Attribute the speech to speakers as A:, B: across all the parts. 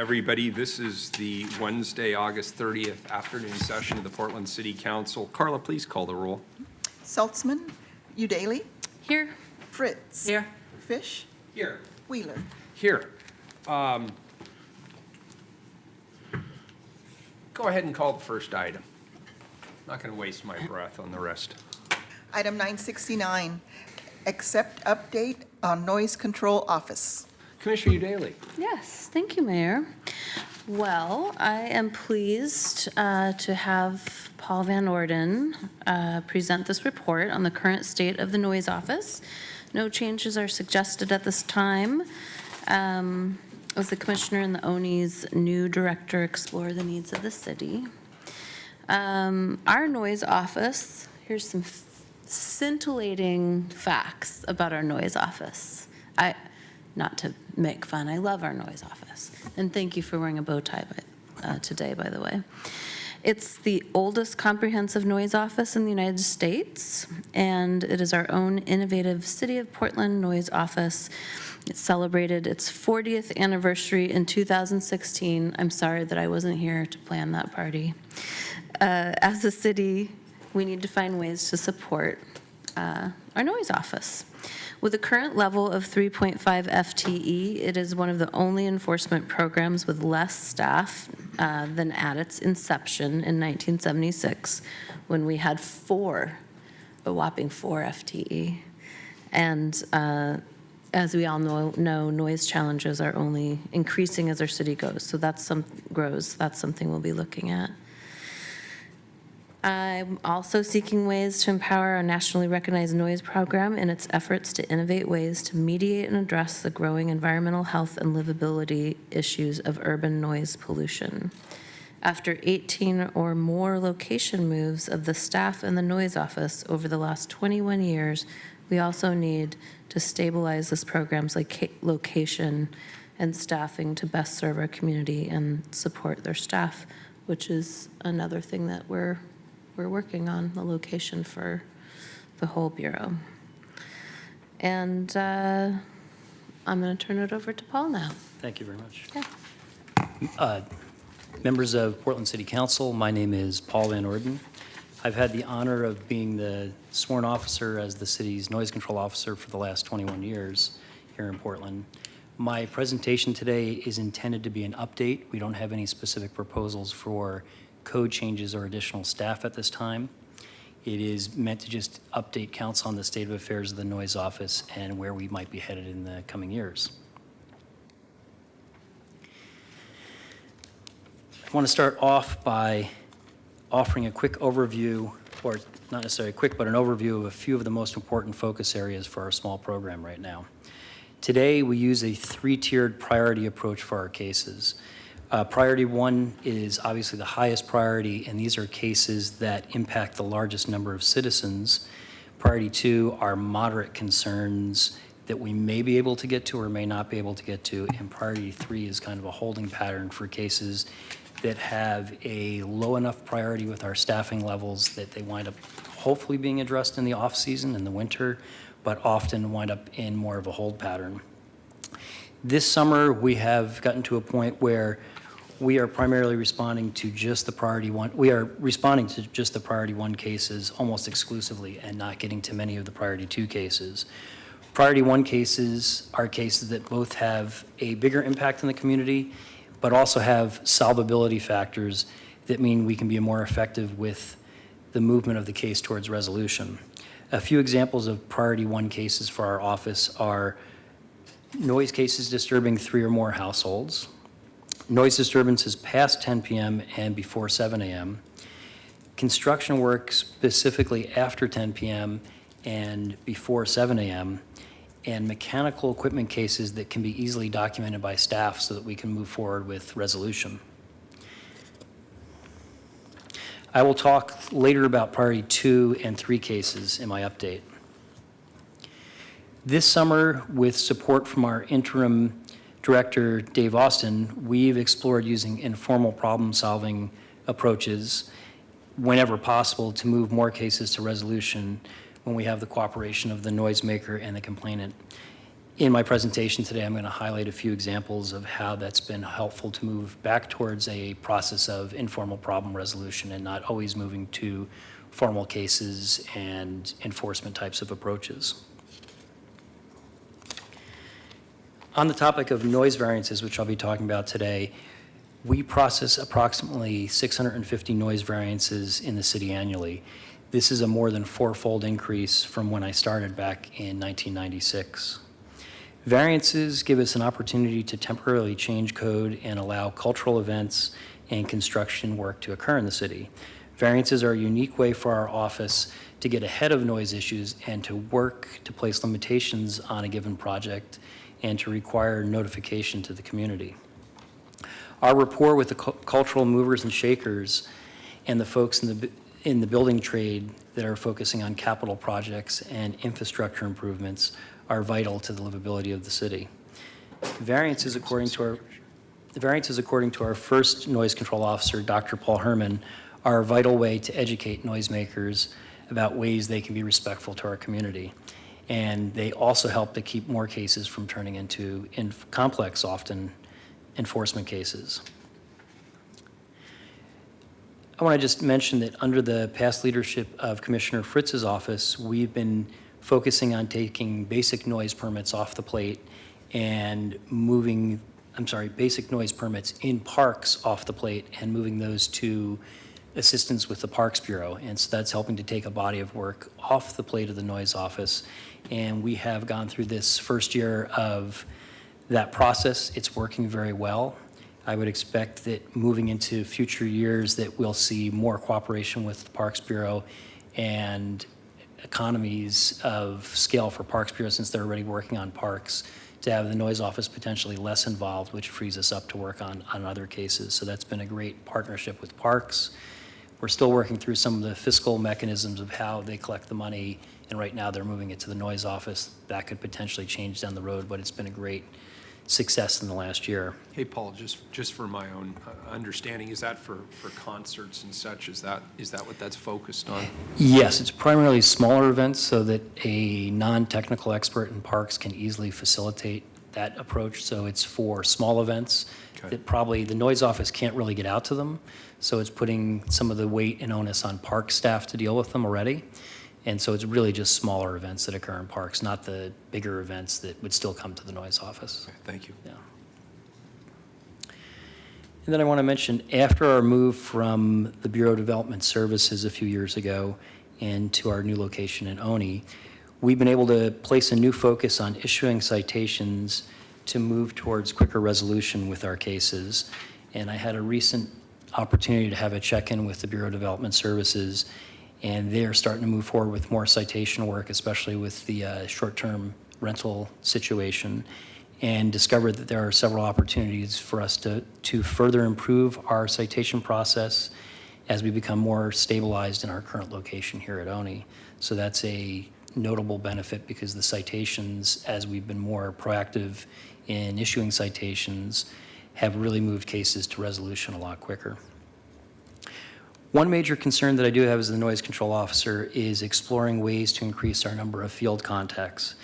A: Everybody, this is the Wednesday, August 30th afternoon session of the Portland City Council. Carla, please call the roll.
B: Saltzman, Udaly,
C: Here.
B: Fritz.
C: Here.
B: Fish,
A: Here.
B: Wheeler.
A: Here. Go ahead and call the first item. Not going to waste my breath on the rest.
B: Item 969, accept update on noise control office.
A: Commissioner Udaly.
C: Yes, thank you, Mayor. Well, I am pleased to have Paul Van Orden present this report on the current state of the noise office. No changes are suggested at this time. As the commissioner and the ONE's new director explore the needs of the city. Our noise office, here's some scintillating facts about our noise office. Not to make fun, I love our noise office. And thank you for wearing a bow tie today, by the way. It's the oldest comprehensive noise office in the United States, and it is our own innovative City of Portland noise office. It celebrated its 40th anniversary in 2016. I'm sorry that I wasn't here to plan that party. As a city, we need to find ways to support our noise office. With a current level of 3.5 FTE, it is one of the only enforcement programs with less staff than at its inception in 1976, when we had a whopping 4 FTE. And as we all know, noise challenges are only increasing as our city goes. So that's something we'll be looking at. I'm also seeking ways to empower our nationally recognized noise program in its efforts to innovate ways to mediate and address the growing environmental health and livability issues of urban noise pollution. After 18 or more location moves of the staff in the noise office over the last 21 years, we also need to stabilize this program's location and staffing to best serve our community and support their staff, which is another thing that we're working on, the location for the whole Bureau. And I'm going to turn it over to Paul now.
D: Thank you very much.
C: Yeah.
D: Members of Portland City Council, my name is Paul Van Orden. I've had the honor of being the sworn officer as the city's noise control officer for the last 21 years here in Portland. My presentation today is intended to be an update. We don't have any specific proposals for code changes or additional staff at this time. It is meant to just update council on the state of affairs of the noise office and where we might be headed in the coming years. I want to start off by offering a quick overview, or not necessarily quick, but an overview of a few of the most important focus areas for our small program right now. Today, we use a 3-tiered priority approach for our cases. Priority 1 is obviously the highest priority, and these are cases that impact the largest number of citizens. Priority 2 are moderate concerns that we may be able to get to or may not be able to get to, and priority 3 is kind of a holding pattern for cases that have a low enough priority with our staffing levels that they wind up hopefully being addressed in the off season in the winter, but often wind up in more of a hold pattern. This summer, we have gotten to a point where we are primarily responding to just the priority one. We are responding to just the priority 1 cases almost exclusively and not getting to many of the priority 2 cases. Priority 1 cases are cases that both have a bigger impact in the community, but also have solvability factors that mean we can be more effective with the movement of the case towards resolution. A few examples of priority 1 cases for our office are noise cases disturbing 3 or more households, noise disturbances past 10 p.m. and before 7 a.m., construction work specifically after 10 p.m. and before 7 a.m., and mechanical equipment cases that can be easily documented by staff so that we can move forward with resolution. I will talk later about priority 2 and 3 cases in my update. This summer, with support from our interim director, Dave Austin, we've explored using informal problem-solving approaches whenever possible to move more cases to resolution when we have the cooperation of the noisemaker and the complainant. In my presentation today, I'm going to highlight a few examples of how that's been helpful to move back towards a process of informal problem resolution and not always moving to formal cases and enforcement types of approaches. On the topic of noise variances, which I'll be talking about today, we process approximately 650 noise variances in the city annually. This is a more than 4-fold increase from when I started back in 1996. Variances give us an opportunity to temporarily change code and allow cultural events and construction work to occur in the city. Variances are a unique way for our office to get ahead of noise issues and to work to place limitations on a given project and to require notification to the community. Our rapport with the cultural movers and shakers and the folks in the building trade that are focusing on capital projects and infrastructure improvements are vital to the livability of the city. Variances, according to our first noise control officer, Dr. Paul Herman, are a vital way to educate noisemakers about ways they can be respectful to our community. And they also help to keep more cases from turning into complex, often, enforcement cases. I want to just mention that under the past leadership of Commissioner Fritz's office, we've been focusing on taking basic noise permits off the plate and basic noise permits in parks off the plate and moving those to assistance with the Parks Bureau. And so that's helping to take a body of work off the plate of the noise office. And we have gone through this first year of that process. It's working very well. I would expect that moving into future years that we'll see more cooperation with the Parks Bureau and economies of scale for Parks Bureau, since they're already working on parks, to have the noise office potentially less involved, which frees us up to work on other cases. So that's been a great partnership with Parks. We're still working through some of the fiscal mechanisms of how they collect the money, and right now they're moving it to the noise office. That could potentially change down the road, but it's been a great success in the last year.
A: Hey, Paul, just for my own understanding, is that for concerts and such? Is that what that's focused on?
D: Yes, it's primarily smaller events so that a non-technical expert in parks can easily facilitate that approach. So it's for small events that probably the noise office can't really get out to them. So it's putting some of the weight and onus on park staff to deal with them already. And so it's really just smaller events that occur in parks, not the bigger events that would still come to the noise office.
A: Okay, thank you.
D: Yeah. And then I want to mention, after our move from the Bureau of Development Services a few years ago into our new location in Oney, we've been able to place a new focus on issuing citations to move towards quicker resolution with our cases. And I had a recent opportunity to have a check-in with the Bureau of Development Services, and they're starting to move forward with more citation work, especially with the short-term rental situation, and discovered that there are several opportunities for us to further improve our citation process as we become more stabilized in our current location here at Oney. So that's a notable benefit, because the citations, as we've been more proactive in issuing citations, have really moved cases to resolution a lot quicker. One major concern that I do have as the noise control officer is exploring ways to increase our number of field contacts.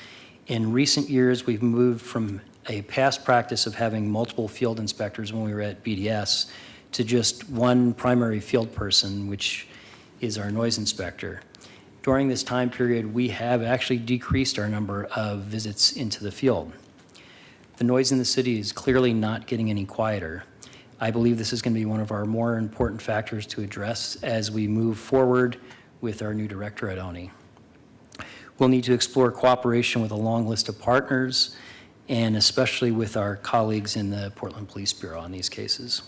D: In recent years, we've moved from a past practice of having multiple field inspectors when we were at BDS to just one primary field person, which is our noise inspector. During this time period, we have actually decreased our number of visits into the field. The noise in the city is clearly not getting any quieter. I believe this is going to be one of our more important factors to address as we move forward with our new director at ONI. We'll need to explore cooperation with a long list of partners, and especially with our colleagues in the Portland Police Bureau on these cases.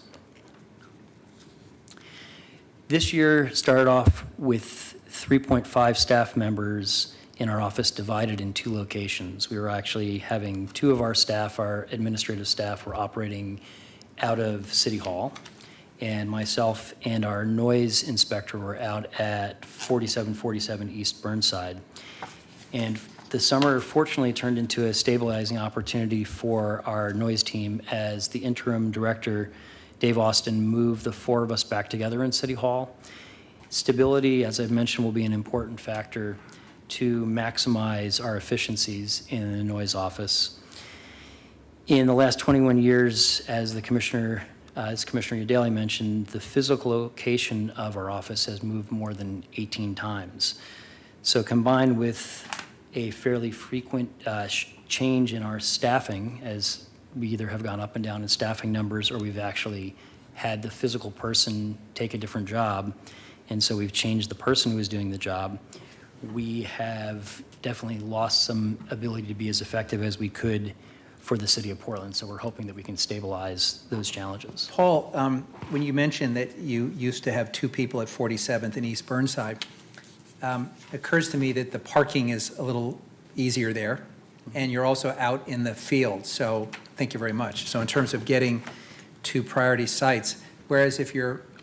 D: This year started off with 3.5 staff members in our office divided in 2 locations. We were actually having 2 of our staff, our administrative staff, were operating out of City Hall, and myself and our noise inspector were out at 4747 East Burnside. And the summer fortunately turned into a stabilizing opportunity for our noise team as the interim director, Dave Austin, moved the 4 of us back together in City Hall. Stability, as I've mentioned, will be an important factor to maximize our efficiencies in the noise office. In the last 21 years, as Commissioner Udaley mentioned, the physical location of our office has moved more than 18 times. So combined with a fairly frequent change in our staffing, as we either have gone up and down in staffing numbers or we've actually had the physical person take a different job, and so we've changed the person who is doing the job, we have definitely lost some ability to be as effective as we could for the city of Portland. So we're hoping that we can stabilize those challenges.
E: Paul, when you mentioned that you used to have 2 people at 47th and East Burnside, occurs to me that the parking is a little easier there, and you're also out in the field, so thank you very much. So in terms of getting to priority sites, whereas if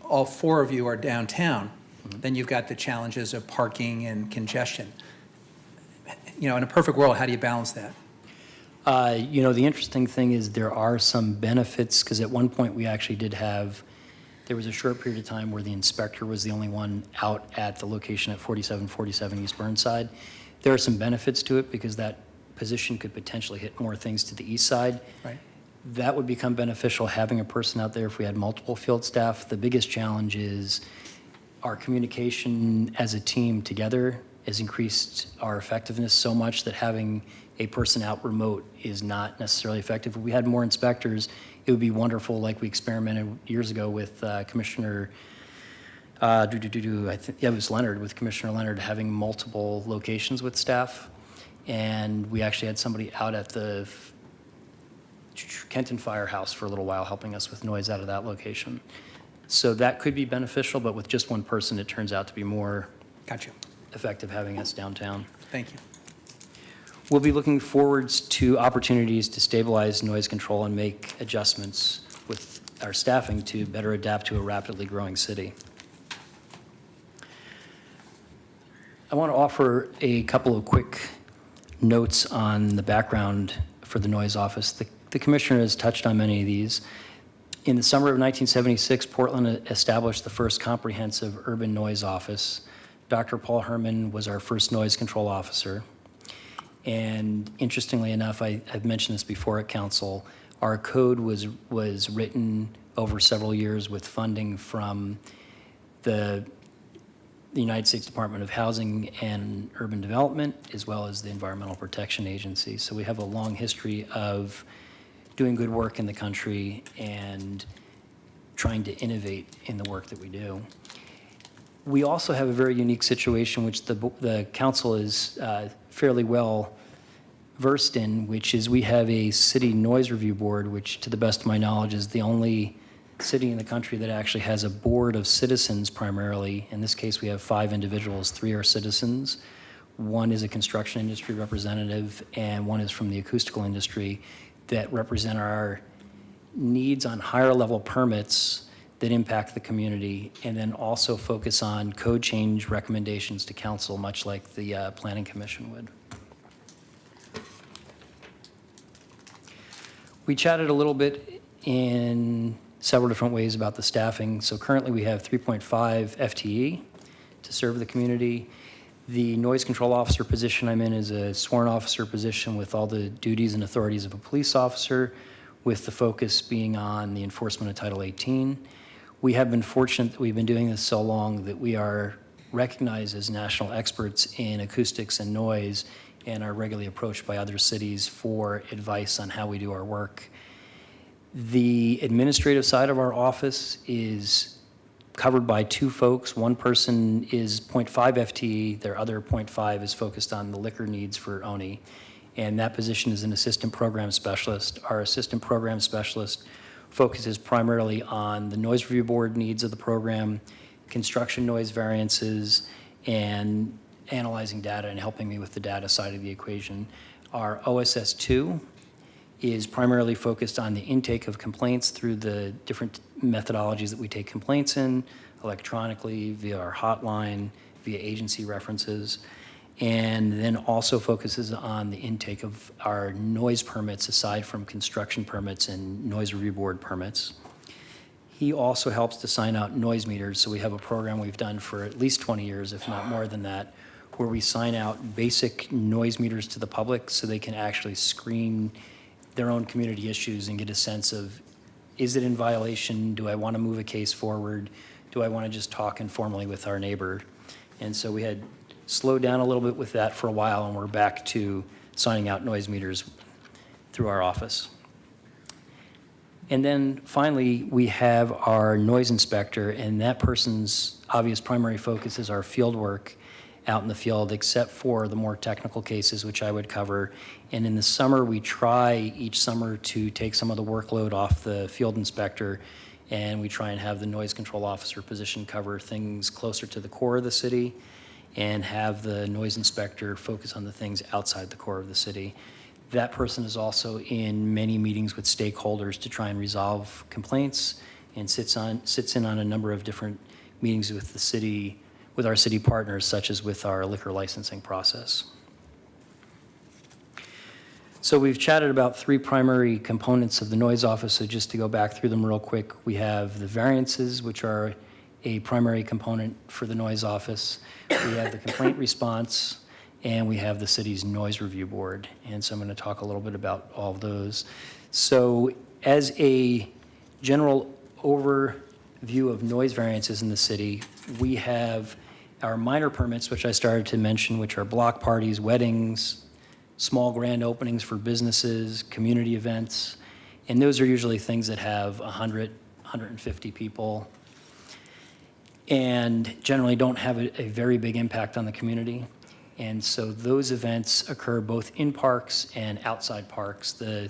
E: all 4 of you are downtown, then you've got the challenges of parking and congestion. In a perfect world, how do you balance that?
D: The interesting thing is there are some benefits, because at one point we actually there was a short period of time where the inspector was the only one out at the location at 4747 East Burnside. There are some benefits to it because that position could potentially hit more things to the east side.
E: Right.
D: That would become beneficial, having a person out there if we had multiple field staff. The biggest challenge is our communication as a team together has increased our effectiveness so much that having a person out remote is not necessarily effective. If we had more inspectors, it would be wonderful, like we experimented years ago with Commissioner, I think it was Leonard, with Commissioner Leonard having multiple locations with staff. And we actually had somebody out at the Kenton Firehouse for a little while, helping us with noise out of that location. So that could be beneficial, but with just one person, it turns out to be more
E: Gotcha.
D: effective having us downtown.
E: Thank you.
D: We'll be looking forwards to opportunities to stabilize noise control and make adjustments with our staffing to better adapt to a rapidly growing city. I want to offer a couple of quick notes on the background for the noise office. The commissioner has touched on many of these. In the summer of 1976, Portland established the first comprehensive urban noise office. Dr. Paul Herman was our first noise control officer. And interestingly enough, I've mentioned this before at council, our code was written over several years with funding from the United States Department of Housing and Urban Development, as well as the Environmental Protection Agency. So we have a long history of doing good work in the country and trying to innovate in the work that we do. We also have a very unique situation, which the council is fairly well versed in, which is we have a city noise review board, which to the best of my knowledge is the only city in the country that actually has a board of citizens primarily. In this case, we have 5 individuals, 3 are citizens. 1 is a construction industry representative, and 1 is from the acoustical industry that represent our needs on higher level permits that impact the community, and then also focus on code change recommendations to council, much like the Planning Commission would. We chatted a little bit in several different ways about the staffing. So currently we have 3.5 FTE to serve the community. The noise control officer position I'm in is a sworn officer position with all the duties and authorities of a police officer, with the focus being on the enforcement of Title 18. We have been fortunate that we've been doing this so long that we are recognized as national experts in acoustics and noise and are regularly approached by other cities for advice on how we do our work. The administrative side of our office is covered by two folks. One person is 0.5 FTE, their other 0.5 is focused on the liquor needs for ONI, and that position is an assistant program specialist. Our assistant program specialist focuses primarily on the noise review board needs of the program, construction noise variances, and analyzing data and helping me with the data side of the equation. Our OSS 2 is primarily focused on the intake of complaints through the different methodologies that we take complaints in, electronically, via our hotline, via agency references, and then also focuses on the intake of our noise permits aside from construction permits and noise review board permits. He also helps to sign out noise meters, so we have a program we've done for at least 20 years, if not more than that, where we sign out basic noise meters to the public so they can actually screen their own community issues and get a sense of, is it in violation? Do I want to move a case forward? Do I want to just talk informally with our neighbor? And so we had slowed down a little bit with that for a while, and we're back to signing out noise meters through our office. And then finally, we have our noise inspector, and that person's obvious primary focus is our field work out in the field, except for the more technical cases, which I would cover. And in the summer, we try each summer to take some of the workload off the field inspector, and we try and have the noise control officer position cover things closer to the core of the city and have the noise inspector focus on the things outside the core of the city. That person is also in many meetings with stakeholders to try and resolve complaints, and sits in on a number of different meetings with the city, with our city partners, such as with our liquor licensing process. So we've chatted about three primary components of the noise office, so just to go back through them real quick, we have the variances, which are a primary component for the noise office. We have the complaint response, and we have the city's noise review board. And so I'm going to talk a little bit about all of those. So as a general overview of noise variances in the city, we have our minor permits, which I started to mention, which are block parties, weddings, small grand openings for businesses, community events, and those are usually things that have 100, 150 people, and generally don't have a very big impact on the community. And so those events occur both in parks and outside parks. The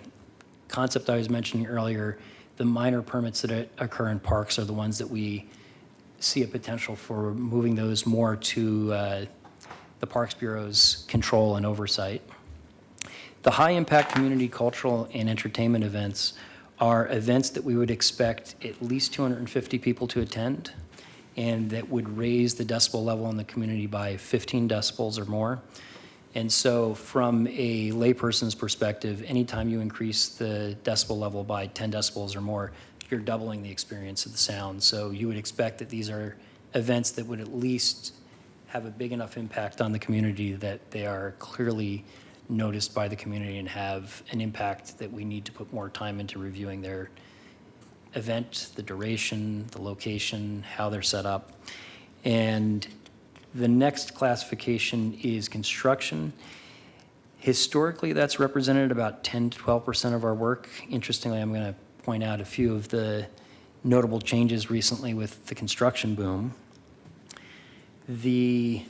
D: concept I was mentioning earlier, the minor permits that occur in parks are the ones that we see a potential for moving those more to the Parks Bureau's control and oversight. The high-impact community cultural and entertainment events are events that we would expect at least 250 people to attend, and that would raise the decibel level in the community by 15 decibels or more. And so from a layperson's perspective, anytime you increase the decibel level by 10 decibels or more, you're doubling the experience of the sound. So you would expect that these are events that would at least have a big enough impact on the community that they are clearly noticed by the community and have an impact that we need to put more time into reviewing their event, the duration, the location, how they're set up. And the next classification is construction. Historically, that's represented about 10 to 12% of our work. Interestingly, I'm going to point out a few of the notable changes recently with the construction boom. The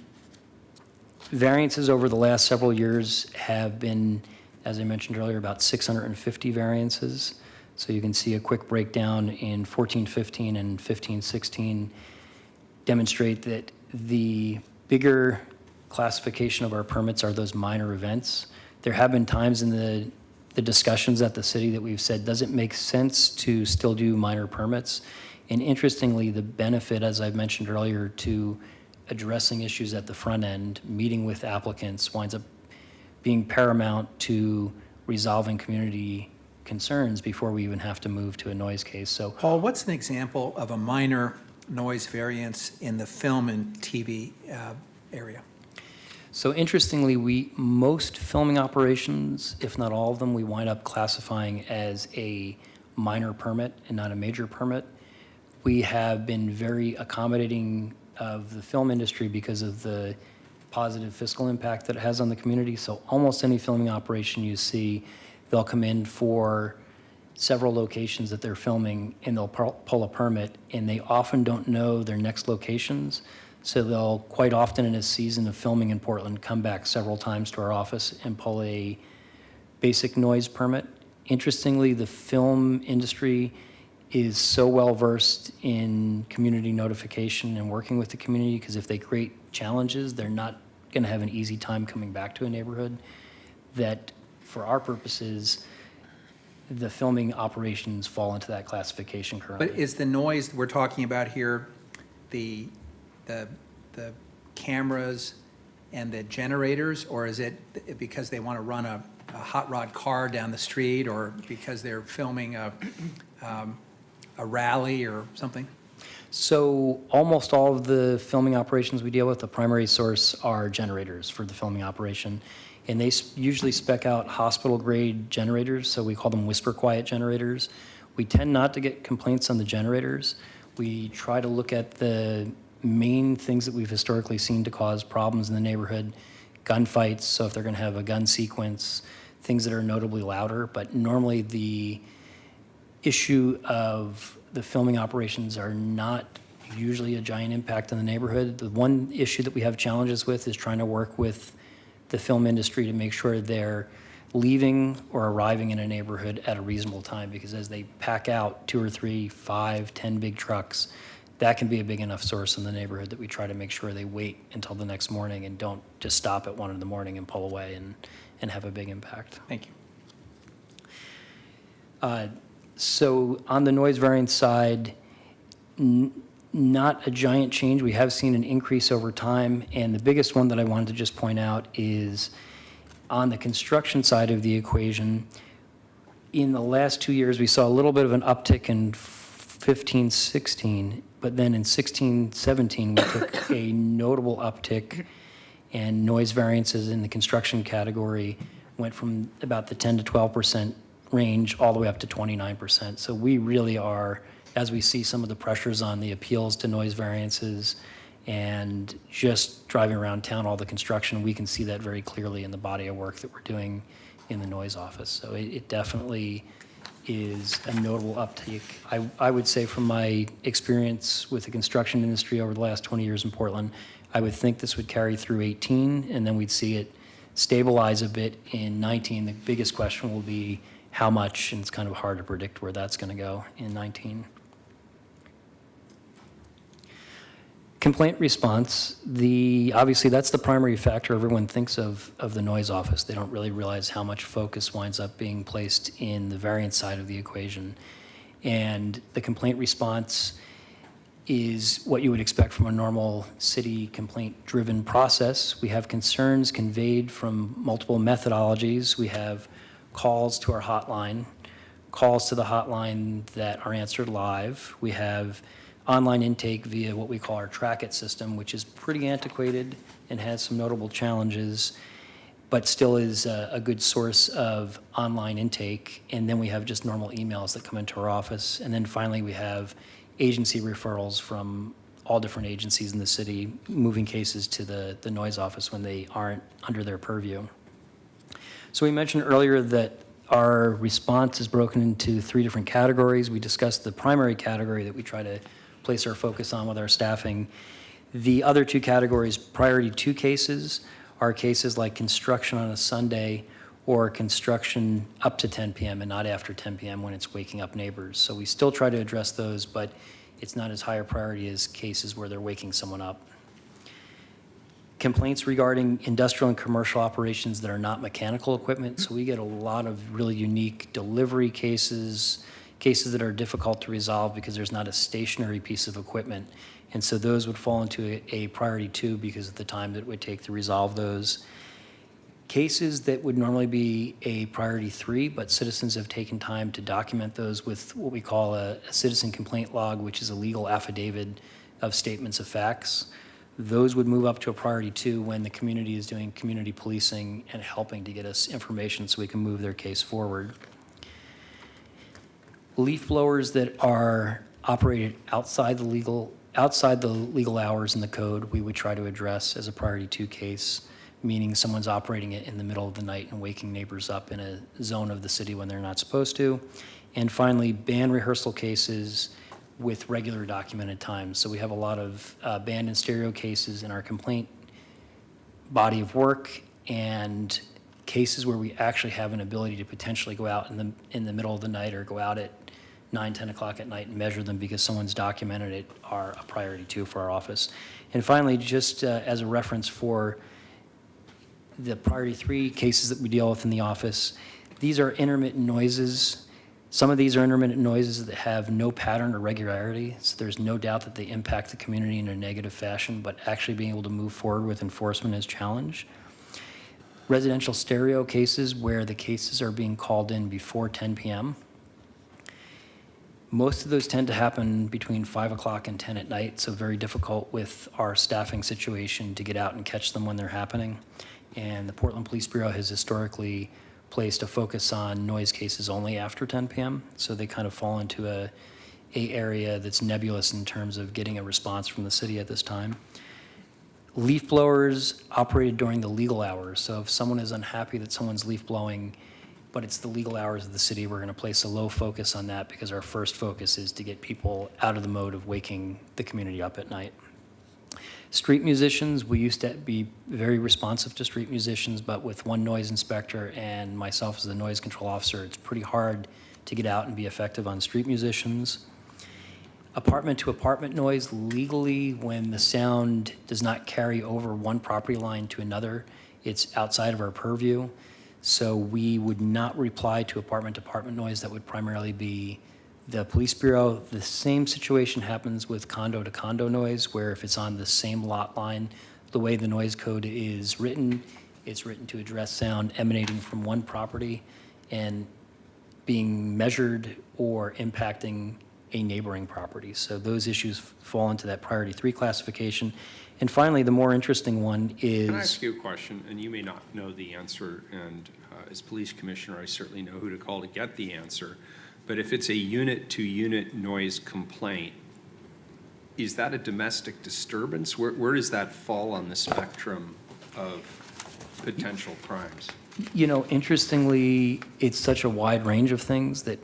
D: variances over the last several years have been, as I mentioned earlier, about 650 variances. So you can see a quick breakdown in 14-15 and 15-16 demonstrate that the bigger classification of our permits are those minor events. There have been times in the discussions at the city that we've said, does it make sense to still do minor permits? And interestingly, the benefit, as I've mentioned earlier, to addressing issues at the front end, meeting with applicants, winds up being paramount to resolving community concerns before we even have to move to a noise case. So,
E: Paul, what's an example of a minor noise variance in the film and TV area?
D: So interestingly, most filming operations, if not all of them, we wind up classifying as a minor permit and not a major permit. We have been very accommodating of the film industry because of the positive fiscal impact that it has on the community. So almost any filming operation you see, they'll come in for several locations that they're filming, and they'll pull a permit, and they often don't know their next locations. So they'll quite often in a season of filming in Portland come back several times to our office and pull a basic noise permit. Interestingly, the film industry is so well-versed in community notification and working with the community, because if they create challenges, they're not going to have an easy time coming back to a neighborhood, that for our purposes, the filming operations fall into that classification currently.
E: But is the noise we're talking about here, the cameras and the generators, or is it because they want to run a hot rod car down the street, or because they're filming a rally or something?
D: So almost all of the filming operations we deal with, the primary source are generators for the filming operation. And they usually spec out hospital-grade generators, so we call them whisper-quiet generators. We tend not to get complaints on the generators. We try to look at the main things that we've historically seen to cause problems in the neighborhood. Gunfights, so if they're going to have a gun sequence, things that are notably louder. But normally the issue of the filming operations are not usually a giant impact on the neighborhood. The one issue that we have challenges with is trying to work with the film industry to make sure they're leaving or arriving in a neighborhood at a reasonable time, because as they pack out 2 or 3, 5, 10 big trucks, that can be a big enough source in the neighborhood that we try to make sure they wait until the next morning and don't just stop at 1 in the morning and pull away and have a big impact.
E: Thank you.
D: So on the noise variance side, not a giant change. We have seen an increase over time, and the biggest one that I wanted to just point out is on the construction side of the equation. In the last 2 years, we saw a little bit of an uptick in 15, 16, but then in 16, 17, we took a notable uptick, and noise variances in the construction category went from about the 10 to 12% range all the way up to 29%. So we really are, as we see some of the pressures on the appeals to noise variances and just driving around town, all the construction, we can see that very clearly in the body of work that we're doing in the noise office. So it definitely is a notable uptake. I would say from my experience with the construction industry over the last 20 years in Portland, I would think this would carry through 18, and then we'd see it stabilize a bit in 19. The biggest question will be how much, and it's kind of hard to predict where that's going to go in 19. Complaint response, obviously that's the primary factor everyone thinks of the noise office. They don't really realize how much focus winds up being placed in the variance side of the equation. And the complaint response is what you would expect from a normal city complaint-driven process. We have concerns conveyed from multiple methodologies. We have calls to our hotline, calls to the hotline that are answered live. We have online intake via what we call our Track It system, which is pretty antiquated and has some notable challenges, but still is a good source of online intake. And then we have just normal emails that come into our office. And then finally, we have agency referrals from all different agencies in the city, moving cases to the noise office when they aren't under their purview. So we mentioned earlier that our response is broken into 3 different categories. We discussed the primary category that we try to place our focus on with our staffing. The other 2 categories, priority 2 cases, are cases like construction on a Sunday or construction up to 10 p.m. and not after 10 p.m. when it's waking up neighbors. So we still try to address those, but it's not as high a priority as cases where they're waking someone up. Complaints regarding industrial and commercial operations that are not mechanical equipment. So we get a lot of really unique delivery cases that are difficult to resolve because there's not a stationary piece of equipment. And so those would fall into a priority 2 because of the time that it would take to resolve those. Cases that would normally be a priority 3, but citizens have taken time to document those with what we call a citizen complaint log, which is a legal affidavit of statements of facts. Those would move up to a priority 2 when the community is doing community policing and helping to get us information so we can move their case forward. Leaf blowers that are operated outside the legal hours in the code, we would try to address as a priority 2 case, meaning someone's operating it in the middle of the night and waking neighbors up in a zone of the city when they're not supposed to. And finally, band rehearsal cases with regular documented times. So we have a lot of band and stereo cases in our complaint body of work, and cases where we actually have an ability to potentially go out in the middle of the night or go out at 9, 10 o'clock at night and measure them because someone's documented it are a priority 2 for our office. And finally, just as a reference for the priority 3 cases that we deal with in the office, these are intermittent noises. Some of these are intermittent noises that have no pattern or regularity, so there's no doubt that they impact the community in a negative fashion, but actually being able to move forward with enforcement is challenged. Residential stereo cases where the cases are being called in before 10 p.m. Most of those tend to happen between 5 o'clock and 10 at night, so very difficult with our staffing situation to get out and catch them when they're happening. And the Portland Police Bureau has historically placed a focus on noise cases only after 10 p.m., so they kind of fall into a area that's nebulous in terms of getting a response from the city at this time. Leaf blowers operated during the legal hours, so if someone is unhappy that someone's leaf blowing, but it's the legal hours of the city, we're going to place a low focus on that because our first focus is to get people out of the mode of waking the community up at night. Street musicians, we used to be very responsive to street musicians, but with one noise inspector and myself as the noise control officer, it's pretty hard to get out and be effective on street musicians. Apartment to apartment noise, legally, when the sound does not carry over one property line to another, it's outside of our purview. So we would not reply to apartment to apartment noise. That would primarily be the police bureau. The same situation happens with condo to condo noise, where if it's on the same lot line, the way the noise code is written, it's written to address sound emanating from one property and being measured or impacting a neighboring property. So those issues fall into that priority 3 classification. And finally, the more interesting one is...
A: Can I ask you a question? And you may not know the answer, and as police commissioner, I certainly know who to call to get the answer. But if it's a unit-to-unit noise complaint, is that a domestic disturbance? Where does that fall on the spectrum of potential crimes?
D: You know, interestingly, it's such a wide range of things that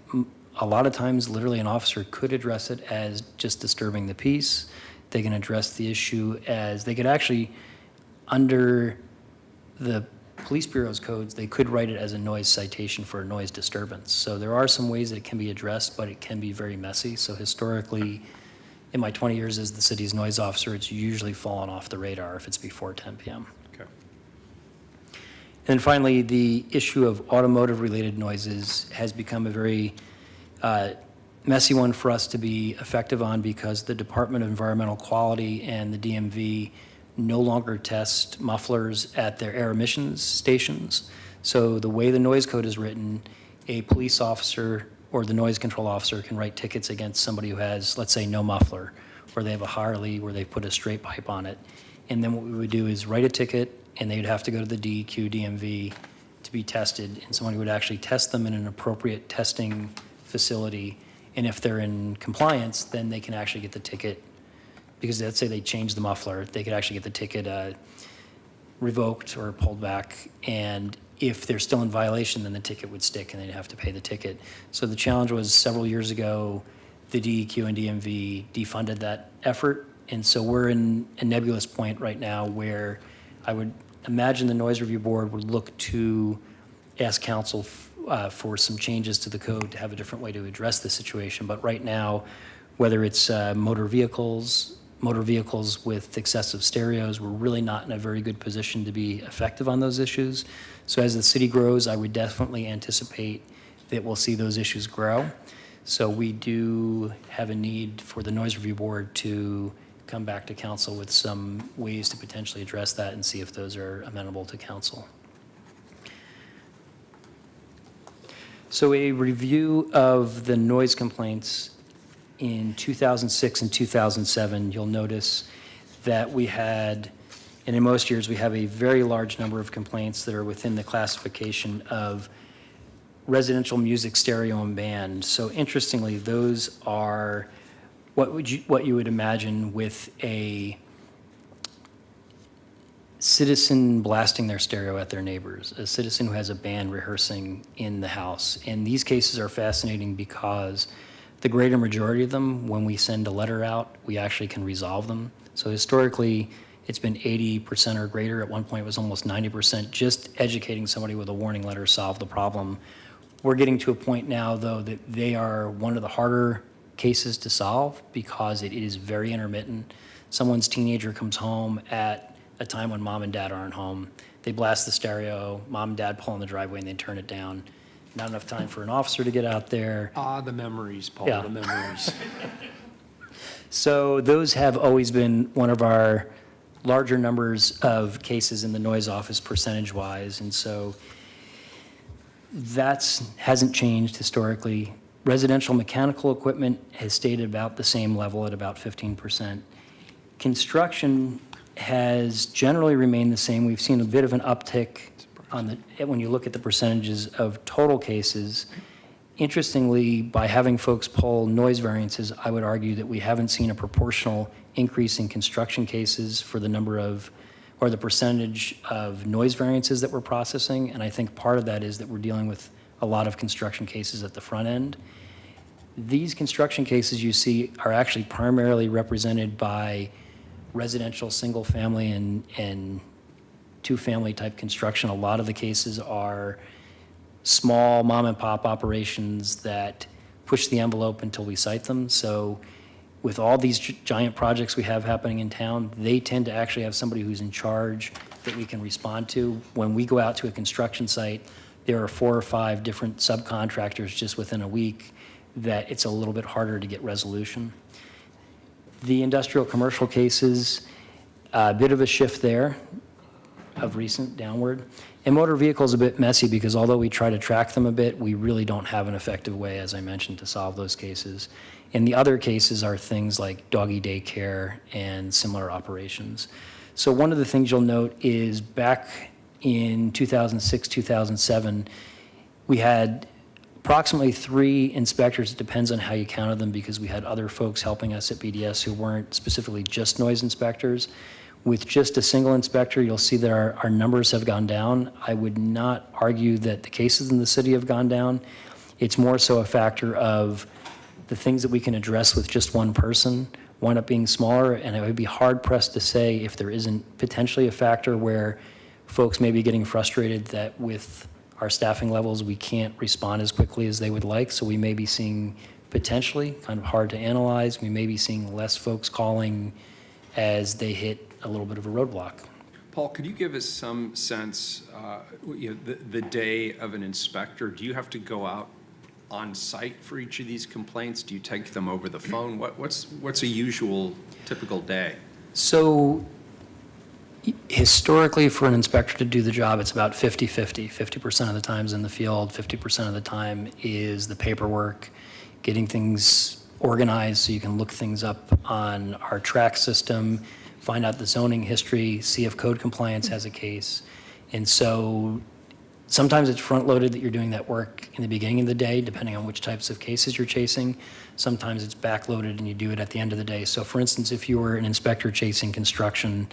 D: a lot of times, literally, an officer could address it as just disturbing the peace. They can address the issue as, they could actually, under the police bureau's codes, they could write it as a noise citation for a noise disturbance. So there are some ways that it can be addressed, but it can be very messy. So historically, in my 20 years as the city's noise officer, it's usually fallen off the radar if it's before 10 p.m.
A: Okay.
D: And then finally, the issue of automotive-related noises has become a very messy one for us to be effective on because the Department of Environmental Quality and the DMV no longer test mufflers at their air emissions stations. So the way the noise code is written, a police officer or the noise control officer can write tickets against somebody who has, let's say, no muffler, or they have a Harley where they put a straight pipe on it. And then what we would do is write a ticket, and they'd have to go to the DEQ, DMV to be tested, and somebody would actually test them in an appropriate testing facility. And if they're in compliance, then they can actually get the ticket, because let's say they change the muffler, they could actually get the ticket revoked or pulled back. And if they're still in violation, then the ticket would stick and they'd have to pay the ticket. So the challenge was several years ago, the DEQ and DMV defunded that effort. And so we're in a nebulous point right now where I would imagine the Noise Review Board would look to ask council for some changes to the code to have a different way to address the situation. But right now, whether it's motor vehicles with excessive stereos, we're really not in a very good position to be effective on those issues. So as the city grows, I would definitely anticipate that we'll see those issues grow. So we do have a need for the Noise Review Board to come back to council with some ways to potentially address that and see if those are amenable to council. So a review of the noise complaints in 2006 and 2007, you'll notice that we had, and in most years, we have a very large number of complaints that are within the classification of residential music, stereo, and band. So interestingly, those are what you would imagine with a citizen blasting their stereo at their neighbors, a citizen who has a band rehearsing in the house. And these cases are fascinating because the greater majority of them, when we send a letter out, we actually can resolve them. So historically, it's been 80% or greater. At one point, it was almost 90%. Just educating somebody with a warning letter solved the problem. We're getting to a point now, though, that they are one of the harder cases to solve because it is very intermittent. Someone's teenager comes home at a time when mom and dad aren't home. They blast the stereo, mom and dad pull in the driveway, and they turn it down. Not enough time for an officer to get out there.
A: Ah, the memories, Paul,
D: Yeah.
A: the memories.
D: So those have always been one of our larger numbers of cases in the noise office percentage-wise, and so that hasn't changed historically. Residential mechanical equipment has stayed about the same level at about 15%. Construction has generally remained the same. We've seen a bit of an uptick when you look at the percentages of total cases. Interestingly, by having folks pull noise variances, I would argue that we haven't seen a proportional increase in construction cases for the number of, or the percentage of noise variances that we're processing. And I think part of that is that we're dealing with a lot of construction cases at the front end. These construction cases you see are actually primarily represented by residential, single-family, and two-family type construction. A lot of the cases are small mom-and-pop operations that push the envelope until we cite them. So with all these giant projects we have happening in town, they tend to actually have somebody who's in charge that we can respond to. When we go out to a construction site, there are 4 or 5 different subcontractors just within a week that it's a little bit harder to get resolution. The industrial commercial cases, a bit of a shift there of recent downward. And motor vehicles a bit messy because although we try to track them a bit, we really don't have an effective way, as I mentioned, to solve those cases. And the other cases are things like doggy daycare and similar operations. So one of the things you'll note is back in 2006, 2007, we had approximately 3 inspectors. It depends on how you counted them because we had other folks helping us at BDS who weren't specifically just noise inspectors. With just a single inspector, you'll see that our numbers have gone down. I would not argue that the cases in the city have gone down. It's more so a factor of the things that we can address with just one person wind up being smaller, and I would be hard-pressed to say if there isn't potentially a factor where folks may be getting frustrated that with our staffing levels, we can't respond as quickly as they would like, so we may be seeing potentially, kind of hard to analyze, we may be seeing less folks calling as they hit a little bit of a roadblock.
A: Paul, could you give us some sense, the day of an inspector, do you have to go out on site for each of these complaints? Do you take them over the phone? What's a usual, typical day?
D: So historically, for an inspector to do the job, it's about 50-50. 50% of the time is in the field, 50% of the time is the paperwork, getting things organized so you can look things up on our track system, find out the zoning history, see if code compliance has a case. And so sometimes it's front-loaded that you're doing that work in the beginning of the day, depending on which types of cases you're chasing. Sometimes it's backloaded and you do it at the end of the day. So for instance, if you were an inspector chasing construction,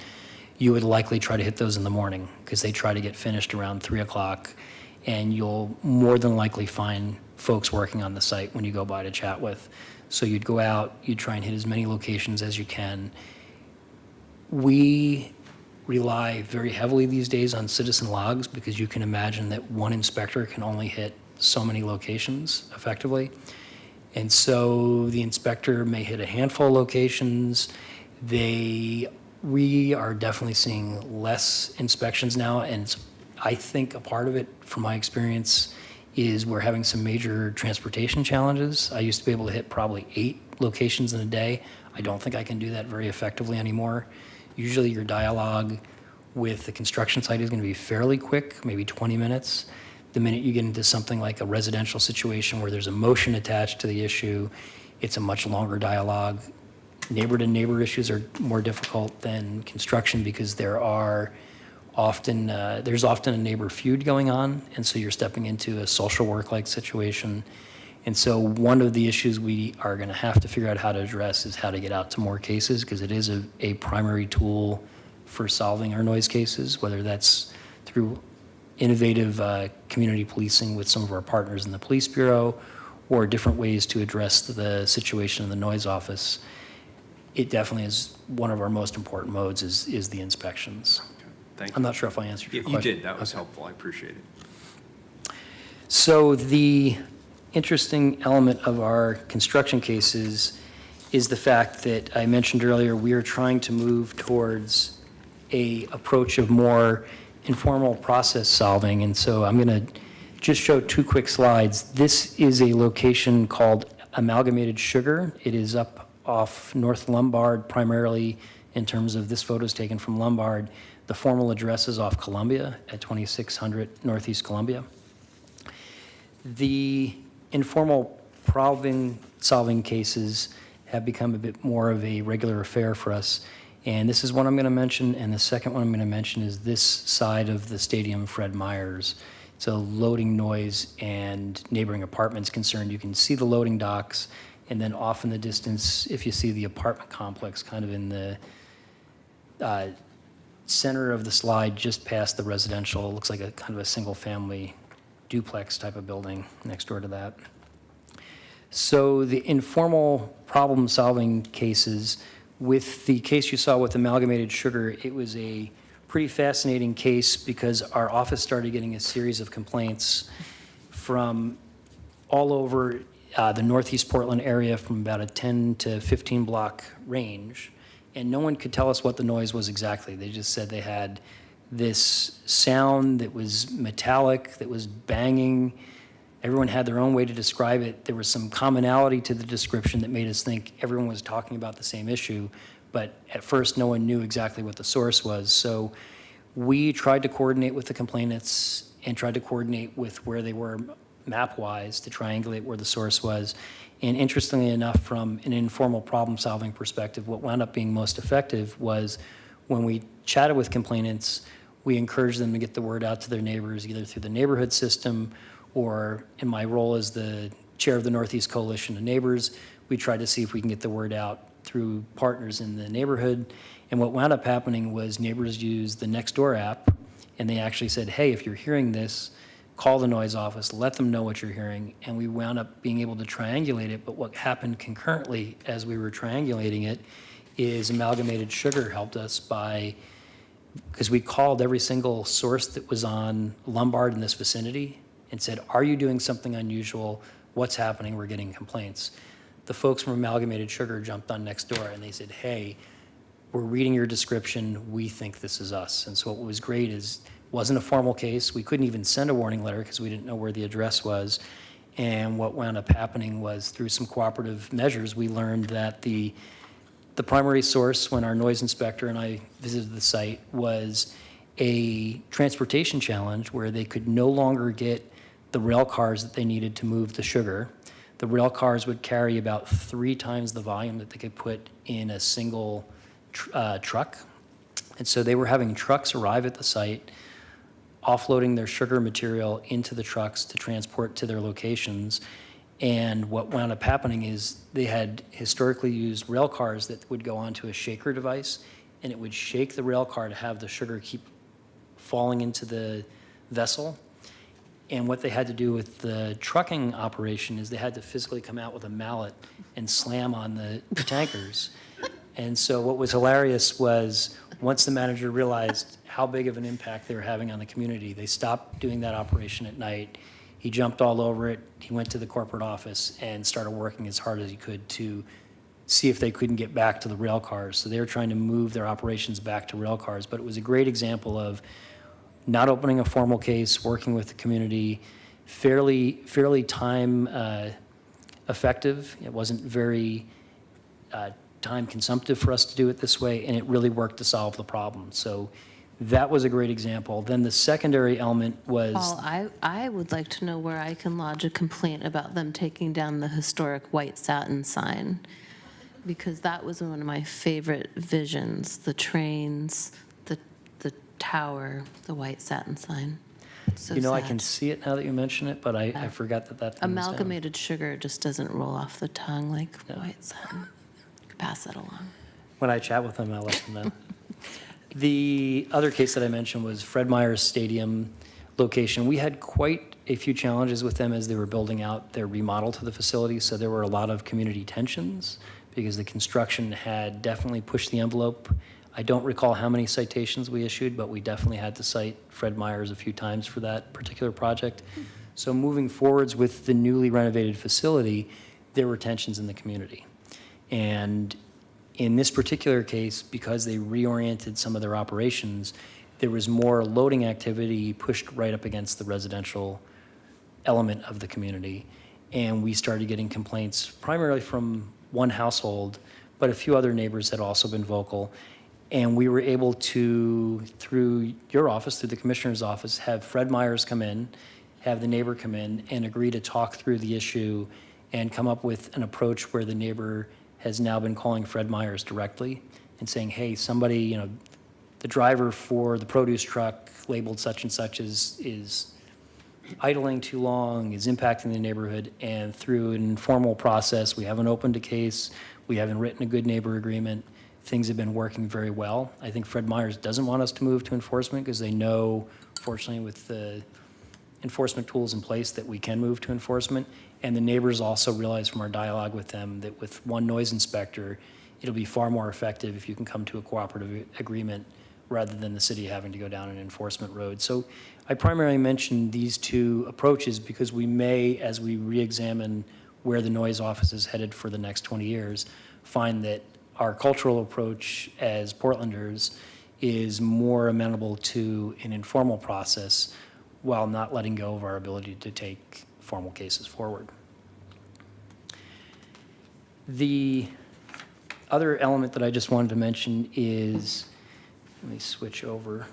D: you would likely try to hit those in the morning because they try to get finished around 3 o'clock, and you'll more than likely find folks working on the site when you go by to chat with. So you'd go out, you'd try and hit as many locations as you can. We rely very heavily these days on citizen logs because you can imagine that one inspector can only hit so many locations effectively. And so the inspector may hit a handful of locations. We are definitely seeing less inspections now, and I think a part of it, from my experience, is we're having some major transportation challenges. I used to be able to hit probably 8 locations in a day. I don't think I can do that very effectively anymore. Usually your dialogue with the construction site is going to be fairly quick, maybe 20 minutes. The minute you get into something like a residential situation where there's a motion attached to the issue, it's a much longer dialogue. Neighbor-to-neighbor issues are more difficult than construction because there's often a neighbor feud going on, and so you're stepping into a social work-like situation. And so one of the issues we are going to have to figure out how to address is how to get out to more cases, because it is a primary tool for solving our noise cases, whether that's through innovative community policing with some of our partners in the police bureau, or different ways to address the situation in the noise office. It definitely is one of our most important modes is the inspections.
A: Thank you.
D: I'm not sure if I answered your
A: You
D: question.
A: did, that was
D: Okay.
A: helpful, I appreciate it.
D: So the interesting element of our construction cases is the fact that I mentioned earlier, we are trying to move towards a approach of more informal process solving. And so I'm going to just show 2 quick slides. This is a location called Amalgamated Sugar. It is up off North Lombard, primarily in terms of this photo is taken from Lombard. The formal address is off Columbia at 2600 Northeast Columbia. The informal problem-solving cases have become a bit more of a regular affair for us. And this is one I'm going to mention, and the second one I'm going to mention is this side of the stadium, Fred Meyer's. It's a loading noise and neighboring apartments concerned. You can see the loading docks, and then off in the distance, if you see the apartment complex kind of in the center of the slide, just past the residential, looks like a kind of a single-family duplex type of building next door to that. So the informal problem-solving cases, with the case you saw with Amalgamated Sugar, it was a pretty fascinating case because our office started getting a series of complaints from all over the Northeast Portland area from about a 10 to 15 block range, and no one could tell us what the noise was exactly. They just said they had this sound that was metallic, that was banging. Everyone had their own way to describe it. There was some commonality to the description that made us think everyone was talking about the same issue, but at first no one knew exactly what the source was. So we tried to coordinate with the complainants and tried to coordinate with where they were map-wise to triangulate where the source was. And interestingly enough, from an informal problem-solving perspective, what wound up being most effective was when we chatted with complainants, we encouraged them to get the word out to their neighbors, either through the neighborhood system or in my role as the chair of the Northeast Coalition of Neighbors, we tried to see if we can get the word out through partners in the neighborhood. And what wound up happening was neighbors used the Nextdoor app, and they actually said, hey, if you're hearing this, call the noise office, let them know what you're hearing, and we wound up being able to triangulate it. But what happened concurrently as we were triangulating it is Amalgamated Sugar helped us because we called every single source that was on Lombard in this vicinity and said, are you doing something unusual? What's happening? We're getting complaints. The folks from Amalgamated Sugar jumped on Nextdoor and they said, hey, we're reading your description, we think this is us. And so what was great is wasn't a formal case. We couldn't even send a warning letter because we didn't know where the address was. And what wound up happening was through some cooperative measures, we learned that the primary source when our noise inspector and I visited the site was a transportation challenge where they could no longer get the rail cars that they needed to move the sugar. The rail cars would carry about 3 times the volume that they could put in a single truck. And so they were having trucks arrive at the site, offloading their sugar material into the trucks to transport to their locations. And what wound up happening is they had historically used rail cars that would go onto a shaker device, and it would shake the rail car to have the sugar keep falling into the vessel. And what they had to do with the trucking operation is they had to physically come out with a mallet and slam on the tankers. And so what was hilarious was once the manager realized how big of an impact they were having on the community, they stopped doing that operation at night. He jumped all over it. He went to the corporate office and started working as hard as he could to see if they couldn't get back to the rail cars. So they were trying to move their operations back to rail cars. But it was a great example of not opening a formal case, working with the community, fairly time effective. It wasn't very time consumptive for us to do it this way, and it really worked to solve the problem. So that was a great example. Then the secondary element was...
C: Paul, I would like to know where I can lodge a complaint about them taking down the historic white satin sign. because that was one of my favorite visions, the trains, the tower, the white satin sign. So
D: You know, I
C: sad.
D: can see it now that you mention it, but I forgot that that thing was down.
C: Amalgamated sugar just doesn't roll off the tongue like white satin. Could pass that along.
D: When I chat with them, I'll let them know. The other case that I mentioned was Fred Meyer's Stadium location. We had quite a few challenges with them as they were building out their remodel to the facility, so there were a lot of community tensions because the construction had definitely pushed the envelope. I don't recall how many citations we issued, but we definitely had to cite Fred Meyer's a few times for that particular project. So moving forwards with the newly renovated facility, there were tensions in the community. And in this particular case, because they reoriented some of their operations, there was more loading activity pushed right up against the residential element of the community. And we started getting complaints primarily from one household, but a few other neighbors had also been vocal. And we were able to, through your office, through the commissioner's office, have Fred Meyer's come in, have the neighbor come in and agree to talk through the issue and come up with an approach where the neighbor has now been calling Fred Meyer's directly and saying, hey, somebody, you know, the driver for the produce truck labeled such and such is idling too long, is impacting the neighborhood. And through an informal process, we haven't opened a case, we haven't written a good neighbor agreement. Things have been working very well. I think Fred Meyer's doesn't want us to move to enforcement because they know, fortunately, with the enforcement tools in place that we can move to enforcement. And the neighbors also realize from our dialogue with them that with one noise inspector, it'll be far more effective if you can come to a cooperative agreement rather than the city having to go down an enforcement road. So I primarily mentioned these two approaches because we may, as we re-examine where the noise office is headed for the next 20 years, find that our cultural approach as Portlanders is more amenable to an informal process while not letting go of our ability to take formal cases forward. The other element that I just wanted to mention is, let me switch over.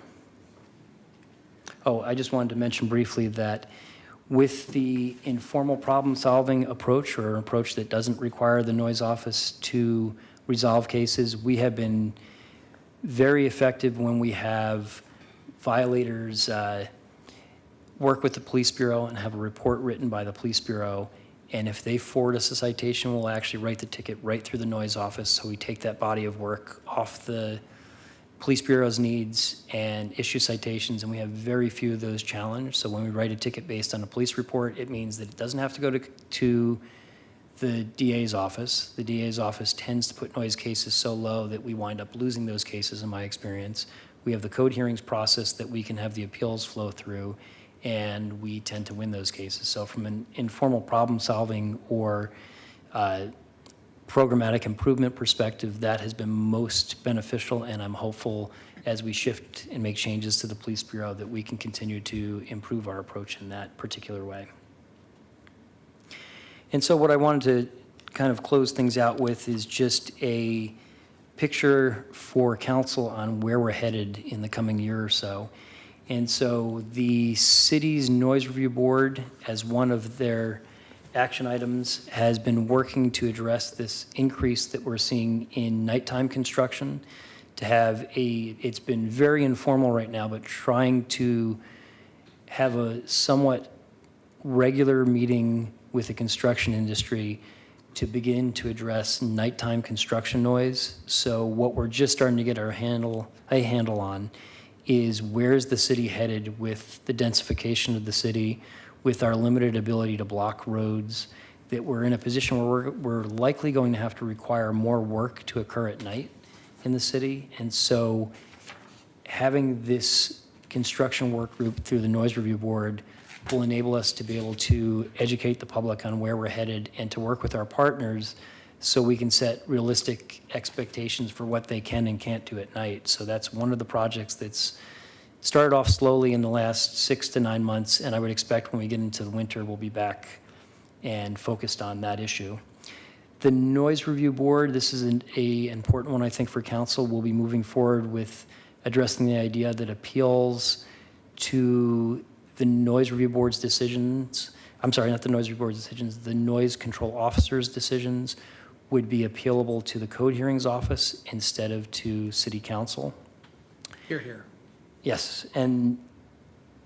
D: Oh, I just wanted to mention briefly that with the informal problem-solving approach, or an approach that doesn't require the noise office to resolve cases, we have been very effective when we have violators work with the police bureau and have a report written by the police bureau. And if they forward us a citation, we'll actually write the ticket right through the noise office. So we take that body of work off the police bureau's needs and issue citations, and we have very few of those challenged. So when we write a ticket based on a police report, it means that it doesn't have to go to the DA's office. The DA's office tends to put noise cases so low that we wind up losing those cases, in my experience. We have the code hearings process that we can have the appeals flow through, and we tend to win those cases. So from an informal problem solving or programmatic improvement perspective, that has been most beneficial, and I'm hopeful as we shift and make changes to the police bureau that we can continue to improve our approach in that particular way. And so what I wanted to kind of close things out with is just a picture for council on where we're headed in the coming year or so. And so the city's noise review board, as one of their action items, has been working to address this increase that we're seeing in nighttime construction. To have it's been very informal right now, but trying to have a somewhat regular meeting with the construction industry to begin to address nighttime construction noise. So what we're just starting to get a handle on is where's the city headed with the densification of the city, with our limited ability to block roads, that we're in a position where we're likely going to have to require more work to occur at night in the city. And so having this construction work group through the Noise Review Board will enable us to be able to educate the public on where we're headed and to work with our partners so we can set realistic expectations for what they can and can't do at night. So that's one of the projects that's started off slowly in the last 6 to 9 months, and I would expect when we get into the winter, we'll be back and focused on that issue. The Noise Review Board, this is an important one, I think, for council. We'll be moving forward with addressing the idea that appeals to the Noise Review Board's decisions, I'm sorry, not the Noise Review Board's decisions, the Noise Control Officer's decisions, would be appealable to the Code Hearings Office instead of to City Council.
E: Here, here.
D: Yes, and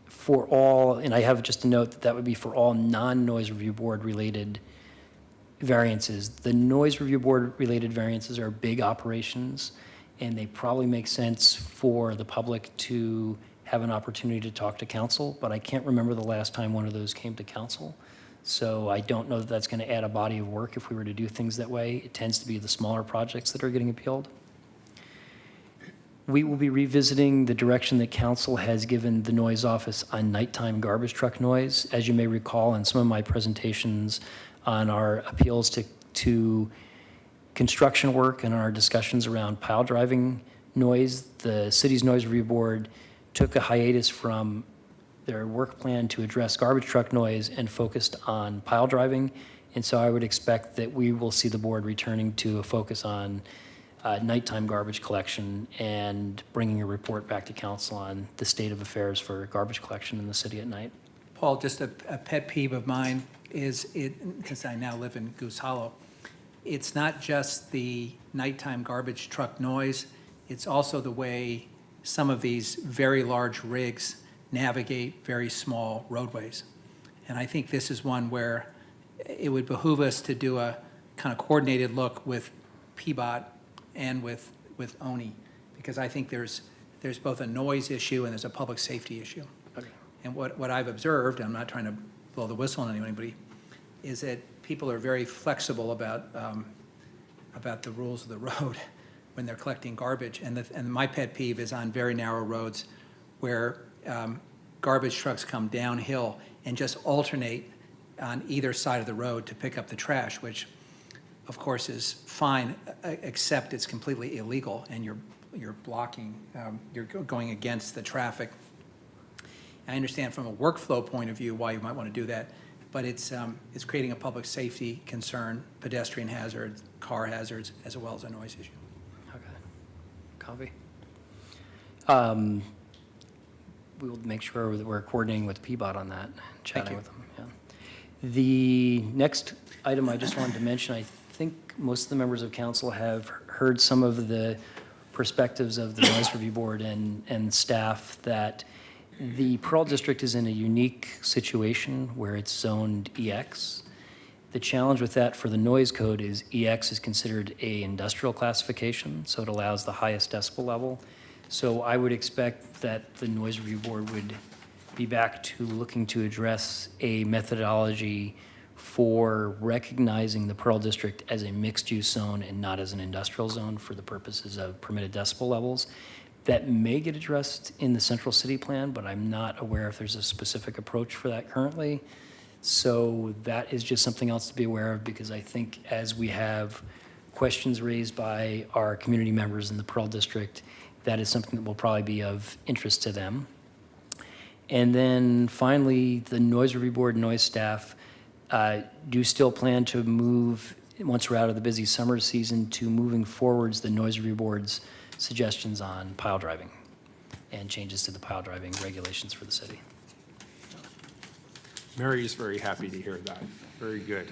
D: for all, and I have just a note that that would be for all non-Noise Review Board related variances. The Noise Review Board related variances are big operations, and they probably make sense for the public to have an opportunity to talk to council, but I can't remember the last time one of those came to council. So I don't know that that's going to add a body of work if we were to do things that way. It tends to be the smaller projects that are getting appealed. We will be revisiting the direction that council has given the noise office on nighttime garbage truck noise. As you may recall in some of my presentations on our appeals to construction work and our discussions around pile driving noise, the city's noise review board took a hiatus from their work plan to address garbage truck noise and focused on pile driving. And so I would expect that we will see the board returning to a focus on nighttime garbage collection and bringing a report back to council on the state of affairs for garbage collection in the city at night.
E: Paul, just a pet peeve of mine is, because I now live in Goose Hollow, it's not just the nighttime garbage truck noise, it's also the way some of these very large rigs navigate very small roadways. And I think this is one where it would behoove us to do a kind of coordinated look with PBOT and with ONI, because I think there's both a noise issue and there's a public safety issue.
D: Okay.
E: And what I've observed, I'm not trying to blow the whistle on anybody, is that people are very flexible about the rules of the road when they're collecting garbage. And my pet peeve is on very narrow roads where garbage trucks come downhill and just alternate on either side of the road to pick up the trash, which of course is fine, except it's completely illegal and you're blocking, you're going against the traffic. I understand from a workflow point of view why you might want to do that, but it's creating a public safety concern, pedestrian hazards, car hazards, as well as a noise issue.
D: Okay. Copy. We will make sure that we're coordinating with PBOT on that, chatting with them. Yeah. The next item I just wanted to mention, I think most of the members of council have heard some of the perspectives of the Noise Review Board and staff that the Pearl District is in a unique situation where it's zoned EX. The challenge with that for the noise code is EX is considered a industrial classification, so it allows the highest decibel level. So I would expect that the Noise Review Board would be back to looking to address a methodology for recognizing the Pearl District as a mixed-use zone and not as an industrial zone for the purposes of permitted decibel levels. That may get addressed in the Central City Plan, but I'm not aware if there's a specific approach for that currently. So that is just something else to be aware of, because I think as we have questions raised by our community members in the Pearl District, that is something that will probably be of interest to them. And then finally, the Noise Review Board and noise staff do still plan to move, once we're out of the busy summer season, to moving forwards the Noise Review Board's suggestions on pile driving and changes to the pile driving regulations for the city.
A: Mary is very happy to hear that. Very good.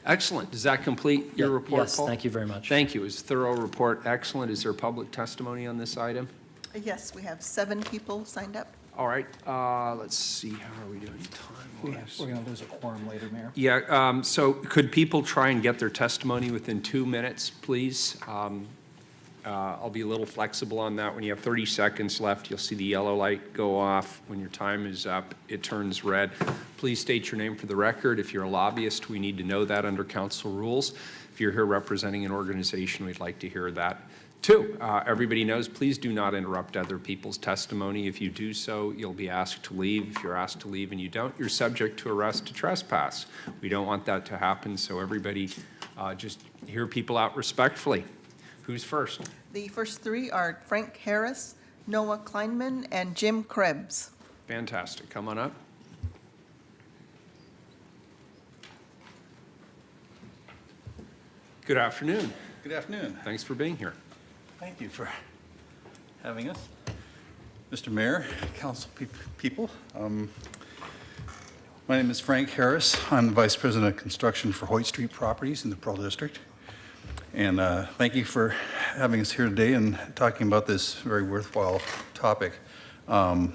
A: Excellent. Does that complete your report,
D: Yes,
A: Paul?
D: thank you very much.
A: Thank you. It was a thorough report. Excellent. Is there public testimony on this item?
B: Yes, we have 7 people signed up.
A: All right. Let's see. How are we doing time-wise?
E: We're going to lose a quorum later, Mayor.
A: Yeah, so could people try and get their testimony within 2 minutes, please? I'll be a little flexible on that. When you have 30 seconds left, you'll see the yellow light go off. When your time is up, it turns red. Please state your name for the record. If you're a lobbyist, we need to know that under council rules. If you're here representing an organization, we'd like to hear that. 2, everybody knows, please do not interrupt other people's testimony. If you do so, you'll be asked to leave. If you're asked to leave and you don't, you're subject to arrest to trespass. We don't want that to happen, so everybody just hear people out respectfully. Who's first?
B: The first 3 are Frank Harris, Noah Kleinman, and Jim Krebs.
A: Fantastic. Come on up. Good afternoon.
F: Good afternoon.
A: Thanks for being here.
F: Thank you for having us. Mr. Mayor, council people, My name is Frank Harris. I'm the Vice President of Construction for Hoyt Street Properties in the Pearl District. And thank you for having us here today and talking about this very worthwhile topic. I'll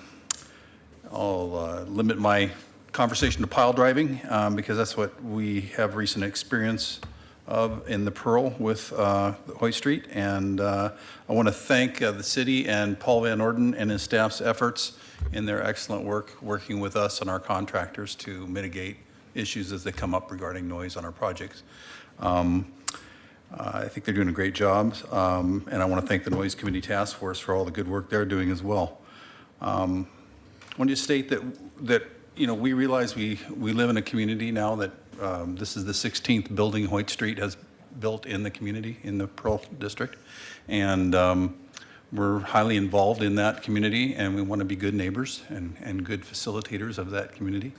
F: limit my conversation to pile driving because that's what we have recent experience of in the Pearl with Hoyt Street. And I want to thank the city and Paul Van Orden and his staff's efforts in their excellent work working with us and our contractors to mitigate issues as they come up regarding noise on our projects. I think they're doing a great job, and I want to thank the Noise Committee Task Force for all the good work they're doing as well. I want to state that you know, we realize we live in a community now that this is the 16th building Hoyt Street has built in the community, in the Pearl District, and we're highly involved in that community, and we want to be good neighbors and good facilitators of that community.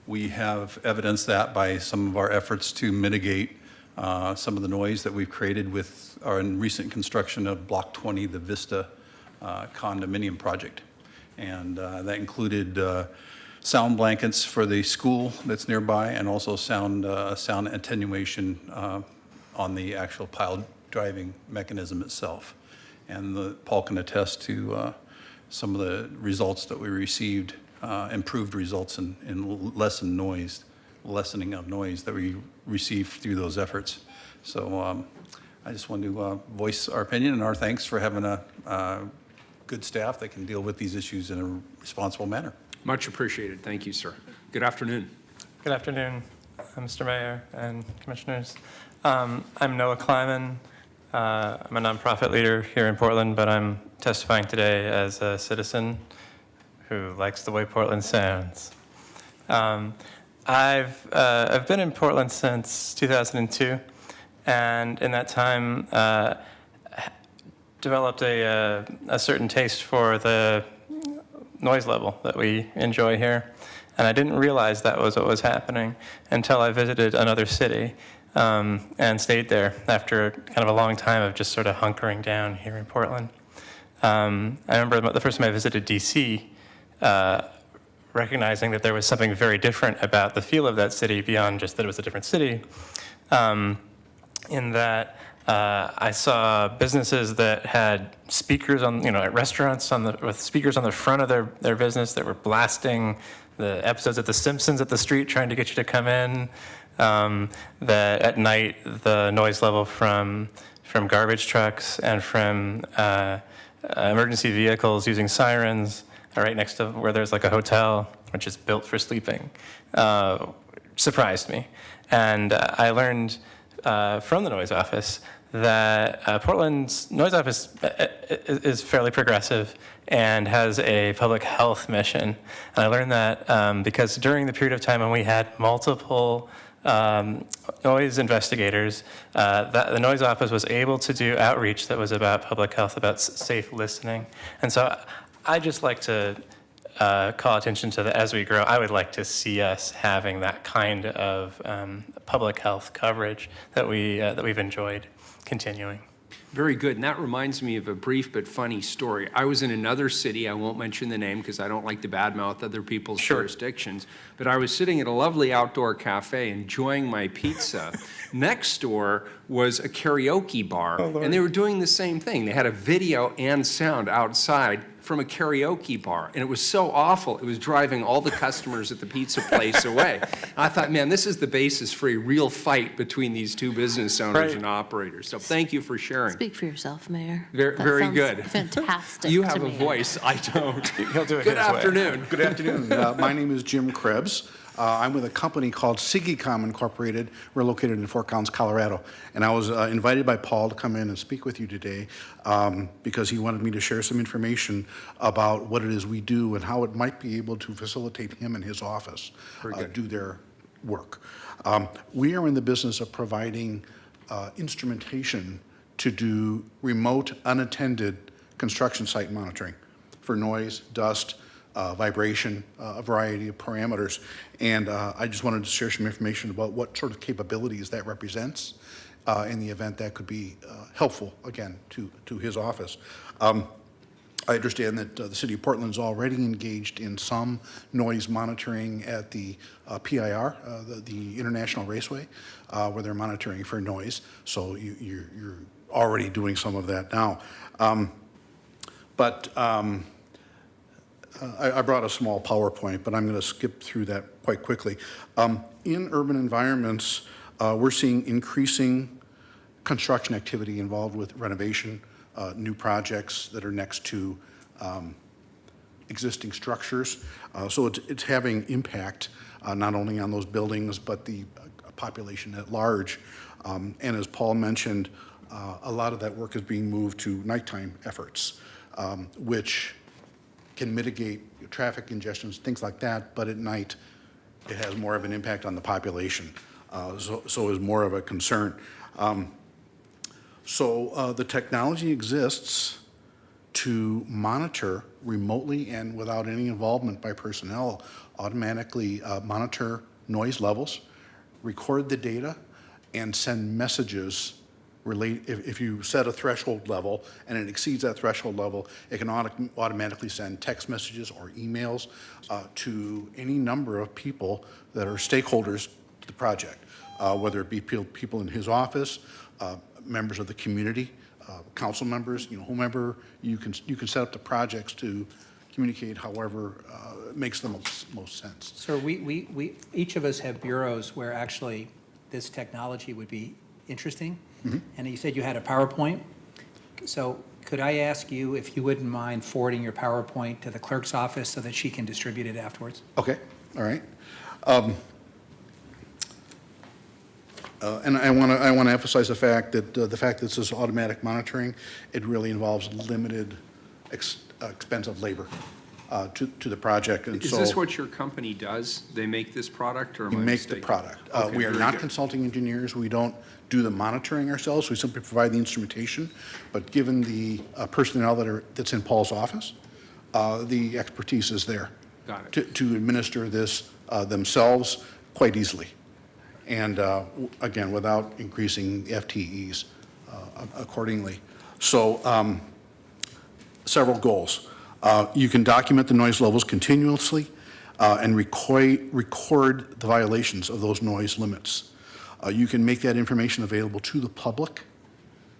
F: We have evidenced that by some of our efforts to mitigate some of the noise that we've created with our recent construction of Block 20, the Vista condominium project. And that included sound blankets for the school that's nearby and also sound attenuation on the actual pile driving mechanism itself. And Paul can attest to some of the results that we received, improved results in lessening of noise that we received through those efforts. So I just want to voice our opinion and our thanks for having a good staff that can deal with these issues in a responsible manner.
A: Much appreciated. Thank you, sir. Good afternoon.
G: Good afternoon, Mr. Mayor and Commissioners. I'm Noah Kleiman. I'm a nonprofit leader here in Portland, but I'm testifying today as a citizen who likes the way Portland sounds. I've been in Portland since 2002, and in that time developed a certain taste for the noise level that we enjoy here. And I didn't realize that was what was happening until I visited another city and stayed there after kind of a long time of just sort of hunkering down here in Portland. I remember the first time I visited DC, recognizing that there was something very different about the feel of that city beyond just that it was a different city, in that I saw businesses that had speakers on, at restaurants with speakers on the front of their business that were blasting the episodes of The Simpsons at the street, trying to get you to come in. That at night the noise level from garbage trucks and from emergency vehicles using sirens right next to where there's like a hotel, which is built for sleeping, surprised me. And I learned from the noise office that Portland's noise office is fairly progressive and has a public health mission. And I learned that because during the period of time when we had multiple noise investigators, the noise office was able to do outreach that was about public health, about safe listening. And so I just like to call attention to that as we grow. I would like to see us having that kind of public health coverage that we've enjoyed continuing.
A: Very good. And that reminds me of a brief but funny story. I was in another city. I won't mention the name because I don't like to badmouth other people's jurisdictions. But I was sitting at a lovely outdoor cafe enjoying my pizza. Next door was a karaoke bar, and they were doing the same thing. They had a video and sound outside from a karaoke bar, and it was so awful. It was driving all the customers at the pizza place away. And I thought, man, this is the basis for a real fight between these two business owners and operators. So thank you for sharing.
C: Speak for yourself, Mayor.
A: Very
C: sounds
A: good.
C: Fantastic.
A: You
C: to
A: have a
C: me.
A: voice. I don't.
G: He'll do it
A: Good
G: his way.
A: afternoon.
H: Good afternoon. My name is Jim Krebs. I'm with a company called SiggyCom Incorporated. We're located in Fort Collins, Colorado. And I was invited by Paul to come in and speak with you today because he wanted me to share some information about what it is we do and how it might be able to facilitate him and his office do their work. We are in the business of providing instrumentation to do remote, unattended construction site monitoring for noise, dust, vibration, a variety of parameters. And I just wanted to share some information about what sort of capabilities that represents in the event that could be helpful, again, to his office. I understand that the city of Portland is already engaged in some noise monitoring at the PIR, the International Raceway, where they're monitoring for noise. So you're already doing some of that now. I brought a small PowerPoint, but I'm going to skip through that quite quickly. In urban environments, we're seeing increasing construction activity involved with renovation, new projects that are next to existing structures. So it's having impact not only on those buildings, but the population at large. And as Paul mentioned, a lot of that work is being moved to nighttime efforts, which can mitigate traffic congestions, things like that, but at night, it has more of an impact on the population, so is more of a concern. The technology exists to monitor remotely and without any involvement by personnel, automatically monitor noise levels, record the data, and send messages. If you set a threshold level and it exceeds that threshold level, it can automatically send text messages or emails to any number of people that are stakeholders to the project, whether it be people in his office, members of the community, council members, whomever. You can set up the projects to communicate however makes the most sense.
E: Sir, we each of us have bureaus where actually this technology would be interesting. Mm-hmm. And you said you had a PowerPoint. So could I ask you if you wouldn't mind forwarding your PowerPoint to the clerk's office so that she can distribute it afterwards?
H: Okay, all right. And I want to emphasize the fact that this is automatic monitoring, it really involves limited expense of labor to the project. And
A: Is this what your company does? They make this product, or am I
H: we make
A: mistaken?
H: the product.
A: Okay,
H: We are
A: very
H: not
A: good.
H: consulting engineers. We don't do the monitoring ourselves. We simply provide the instrumentation. But given the personnel that's in Paul's office, the expertise is there.
A: Got it.
H: To administer this themselves quite easily. And again, without increasing FTEs accordingly. So several goals. You can document the noise levels continuously and record the violations of those noise limits. You can make that information available to the public.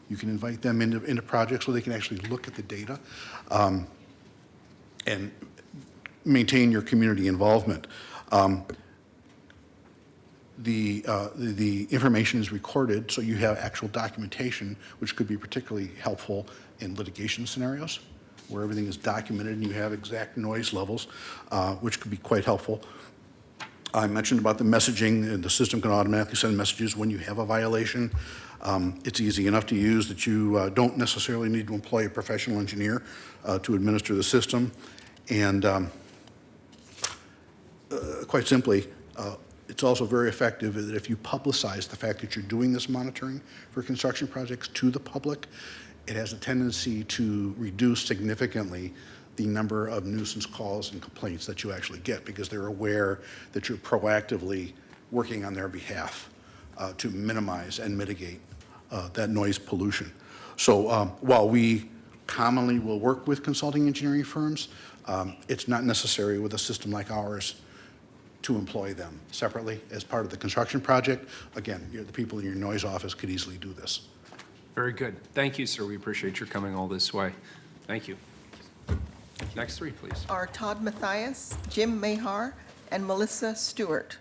H: You can invite them into projects so they can actually look at the data and maintain your community involvement. The information is recorded, so you have actual documentation, which could be particularly helpful in litigation scenarios, where everything is documented and you have exact noise levels, which could be quite helpful. I mentioned about the messaging, and the system can automatically send messages when you have a violation. It's easy enough to use that you don't necessarily need to employ a professional engineer to administer the system. And quite simply, it's also very effective that if you publicize the fact that you're doing this monitoring for construction projects to the public, it has a tendency to reduce significantly the number of nuisance calls and complaints that you actually get, because they're aware that you're proactively working on their behalf to minimize and mitigate that noise pollution. So while we commonly will work with consulting engineering firms, it's not necessary with a system like ours to employ them separately as part of the construction project. Again, the people in your noise office could easily do this.
A: Very good. Thank you, sir. We appreciate your coming all this way. Thank you. Next three, please.
B: Are Todd Mathias, Jim Mahar, and Melissa Stewart.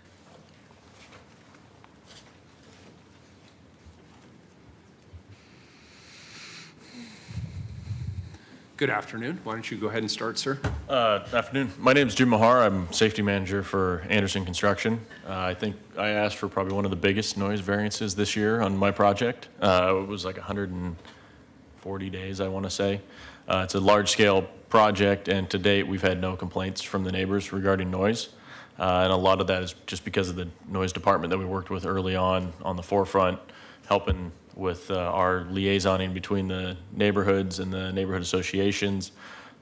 A: Good afternoon. Why don't you go ahead and start, sir?
I: Afternoon. My name is Jim Mahar. I'm safety manager for Anderson Construction. I think I asked for probably one of the biggest noise variances this year on my project. It was like 140 days, I want to say. It's a large-scale project, and to date, we've had no complaints from the neighbors regarding noise. And a lot of that is just because of the noise department that we worked with early on the forefront, helping with our liaisoning between the neighborhoods and the neighborhood associations.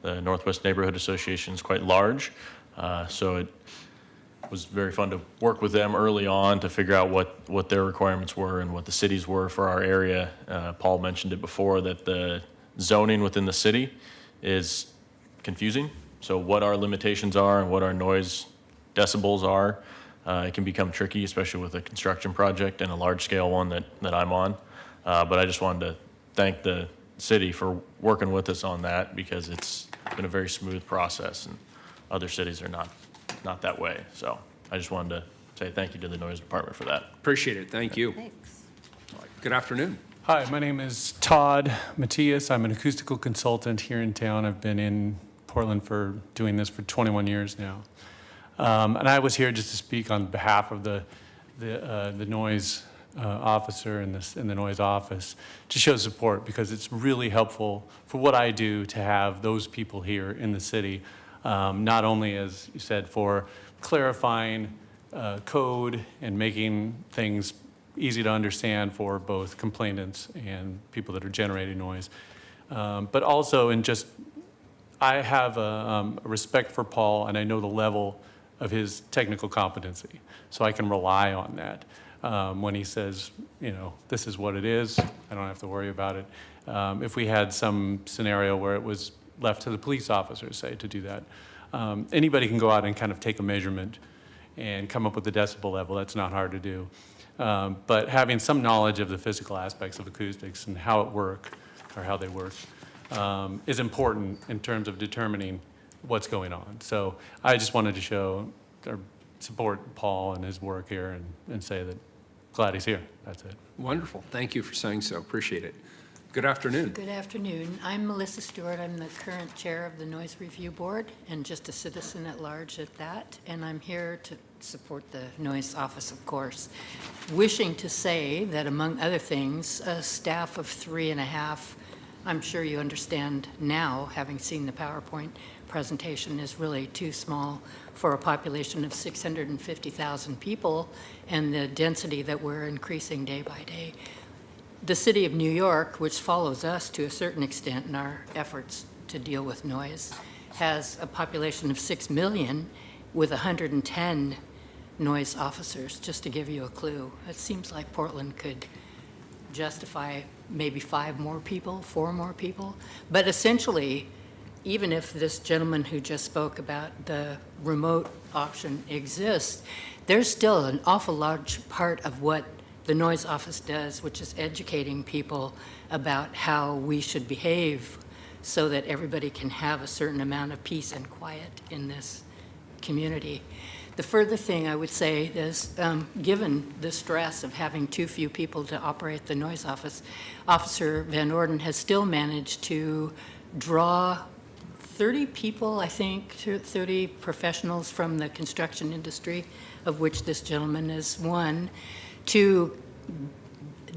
I: The Northwest Neighborhood Association is quite large, so it was very fun to work with them early on to figure out what their requirements were and what the cities were for our area. Paul mentioned it before, that the zoning within the city is confusing. So what our limitations are and what our noise decibels are, it can become tricky, especially with a construction project and a large-scale one that I'm on. But I just wanted to thank the city for working with us on that, because it's been a very smooth process, and other cities are not that way. So I just wanted to say thank you to the noise department for that.
A: Appreciate it. Thank you.
C: Thanks.
A: Good afternoon.
J: Hi, my name is Todd Matias. I'm an acoustical consultant here in town. I've been in Portland for doing this for 21 years now. And I was here just to speak on behalf of the noise officer in the noise office to show support, because it's really helpful for what I do to have those people here in the city, not only, as you said, for clarifying code and making things easy to understand for both complainants and people that are generating noise, but also in just, I have a respect for Paul, and I know the level of his technical competency, so I can rely on that. When he says, this is what it is, I don't have to worry about it. If we had some scenario where it was left to the police officers, say, to do that, anybody can go out and kind of take a measurement and come up with the decibel level. That's not hard to do. But having some knowledge of the physical aspects of acoustics and how they work, is important in terms of determining what's going on. So I just wanted to show or support Paul and his work here and say that glad he's here. That's it.
A: Wonderful. Thank you for saying so. Appreciate it. Good afternoon.
K: Good afternoon. I'm Melissa Stewart. I'm the current chair of the Noise Review Board and just a citizen at large at that. And I'm here to support the Noise Office, of course. Wishing to say that, among other things, a staff of 3.5, I'm sure you understand now, having seen the PowerPoint presentation, is really too small for a population of 650,000 people and the density that we're increasing day by day. The city of New York, which follows us to a certain extent in our efforts to deal with noise, has a population of 6 million with 110 noise officers, just to give you a clue. It seems like Portland could justify maybe 5 more people, 4 more people. But essentially, even if this gentleman who just spoke about the remote option exists, there's still an awful large part of what the noise office does, which is educating people about how we should behave so that everybody can have a certain amount of peace and quiet in this community. The further thing I would say is, given the stress of having too few people to operate the noise office, Officer Van Orden has still managed to draw 30 people, I think, 30 professionals from the construction industry, of which this gentleman is one, to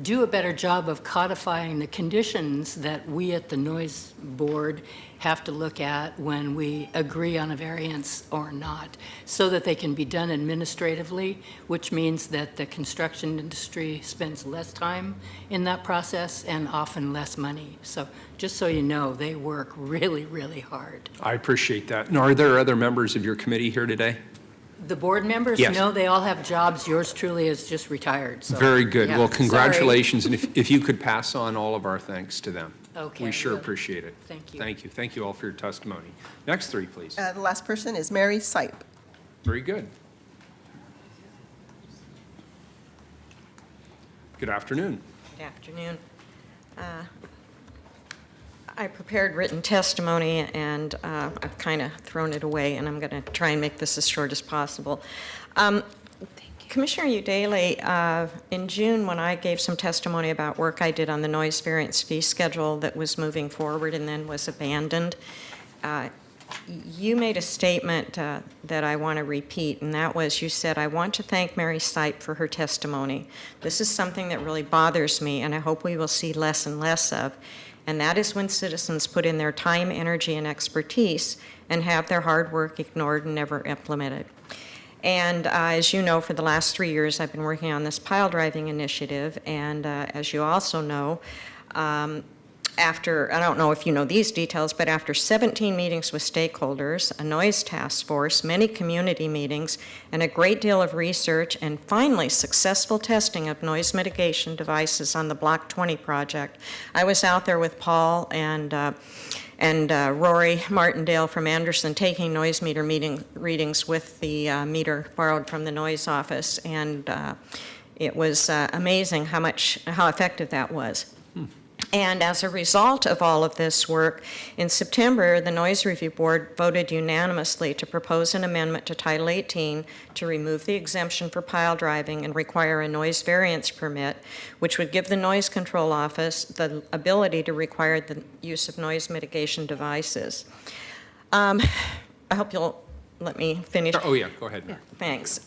K: do a better job of codifying the conditions that we at the Noise Board have to look at when we agree on a variance or not, so that they can be done administratively, which means that the construction industry spends less time in that process and often less money. So just so you know, they work really, really hard.
A: I appreciate that. And are there other members of your committee here today?
K: The board members?
A: Yes.
K: No, they all have jobs. Yours truly is just retired. So,
A: Very good.
K: yeah,
A: Well,
K: sorry.
A: congratulations. And if you could pass on all of our thanks to them.
K: Okay,
A: We sure
K: will.
A: appreciate it.
K: Thank you.
A: Thank you. Thank you all for your testimony. Next 3, please.
B: The last person is Mary Sipe.
A: Very good. Good afternoon.
L: Good afternoon. I prepared written testimony, and I've kind of thrown it away, and I'm going to try and make this as short as possible. Commissioner Udaley, in June, when I gave some testimony about work I did on the noise variance fee schedule that was moving forward and then was abandoned, you made a statement that I want to repeat, and that was, you said, "I want to thank Mary Sipe for her testimony. This is something that really bothers me, and I hope we will see less and less of. And that is when citizens put in their time, energy, and expertise and have their hard work ignored and never implemented." And as you know, for the last 3 years, I've been working on this pile driving initiative. And as you also know, after, I don't know if you know these details, but after 17 meetings with stakeholders, a noise task force, many community meetings, and a great deal of research, and finally successful testing of noise mitigation devices on the Block 20 project, I was out there with Paul and and Rory Martindale from Anderson taking noise meter readings with the meter borrowed from the noise office, and it was amazing how effective that was. And as a result of all of this work, in September, the Noise Review Board voted unanimously to propose an amendment to Title 18 to remove the exemption for pile driving and require a noise variance permit, which would give the Noise Control Office the ability to require the use of noise mitigation devices. I hope you'll let me finish.
A: Oh, yeah, go ahead, Mayor.
L: Thanks.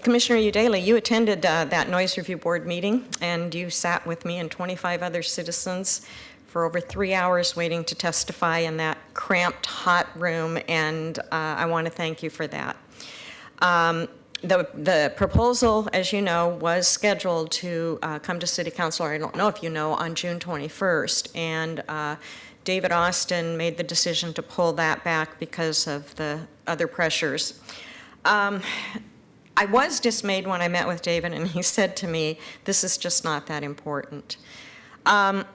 L: Commissioner Udaley, you attended that Noise Review Board meeting, and you sat with me and 25 other citizens for over 3 hours waiting to testify in that cramped, hot room, and I want to thank you for that. The proposal, as you know, was scheduled to come to City Council, or I don't know if you know, on June 21st, and David Austin made the decision to pull that back because of the other pressures. I was dismayed when I met with David, and he said to me, this is just not that important. Well,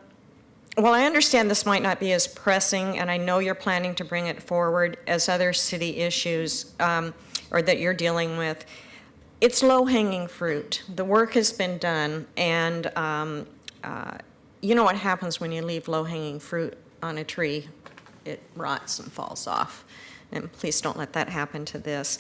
L: I understand this might not be as pressing, and I know you're planning to bring it forward as other city issues or that you're dealing with. It's low-hanging fruit. The work has been done, and you know what happens when you leave low-hanging fruit on a tree? It rots and falls off. And please don't let that happen to this.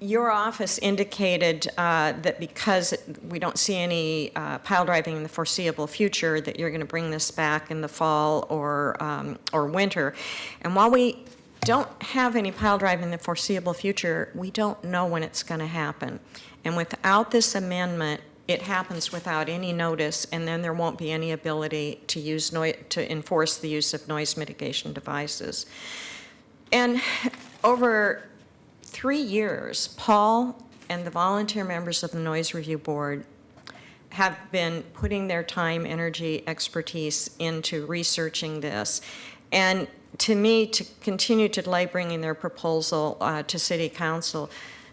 L: Your office indicated that because we don't see any pile driving in the foreseeable future, that you're going to bring this back in the fall or winter. And while we don't have any pile driving in the foreseeable future, we don't know when it's going to happen. And without this amendment, it happens without any notice, and then there won't be any ability to enforce the use of noise mitigation devices. And over 3 years, Paul and the volunteer members of the Noise Review Board have been putting their time, energy, expertise into researching this. And to me, to continue to delay bringing their proposal to City Council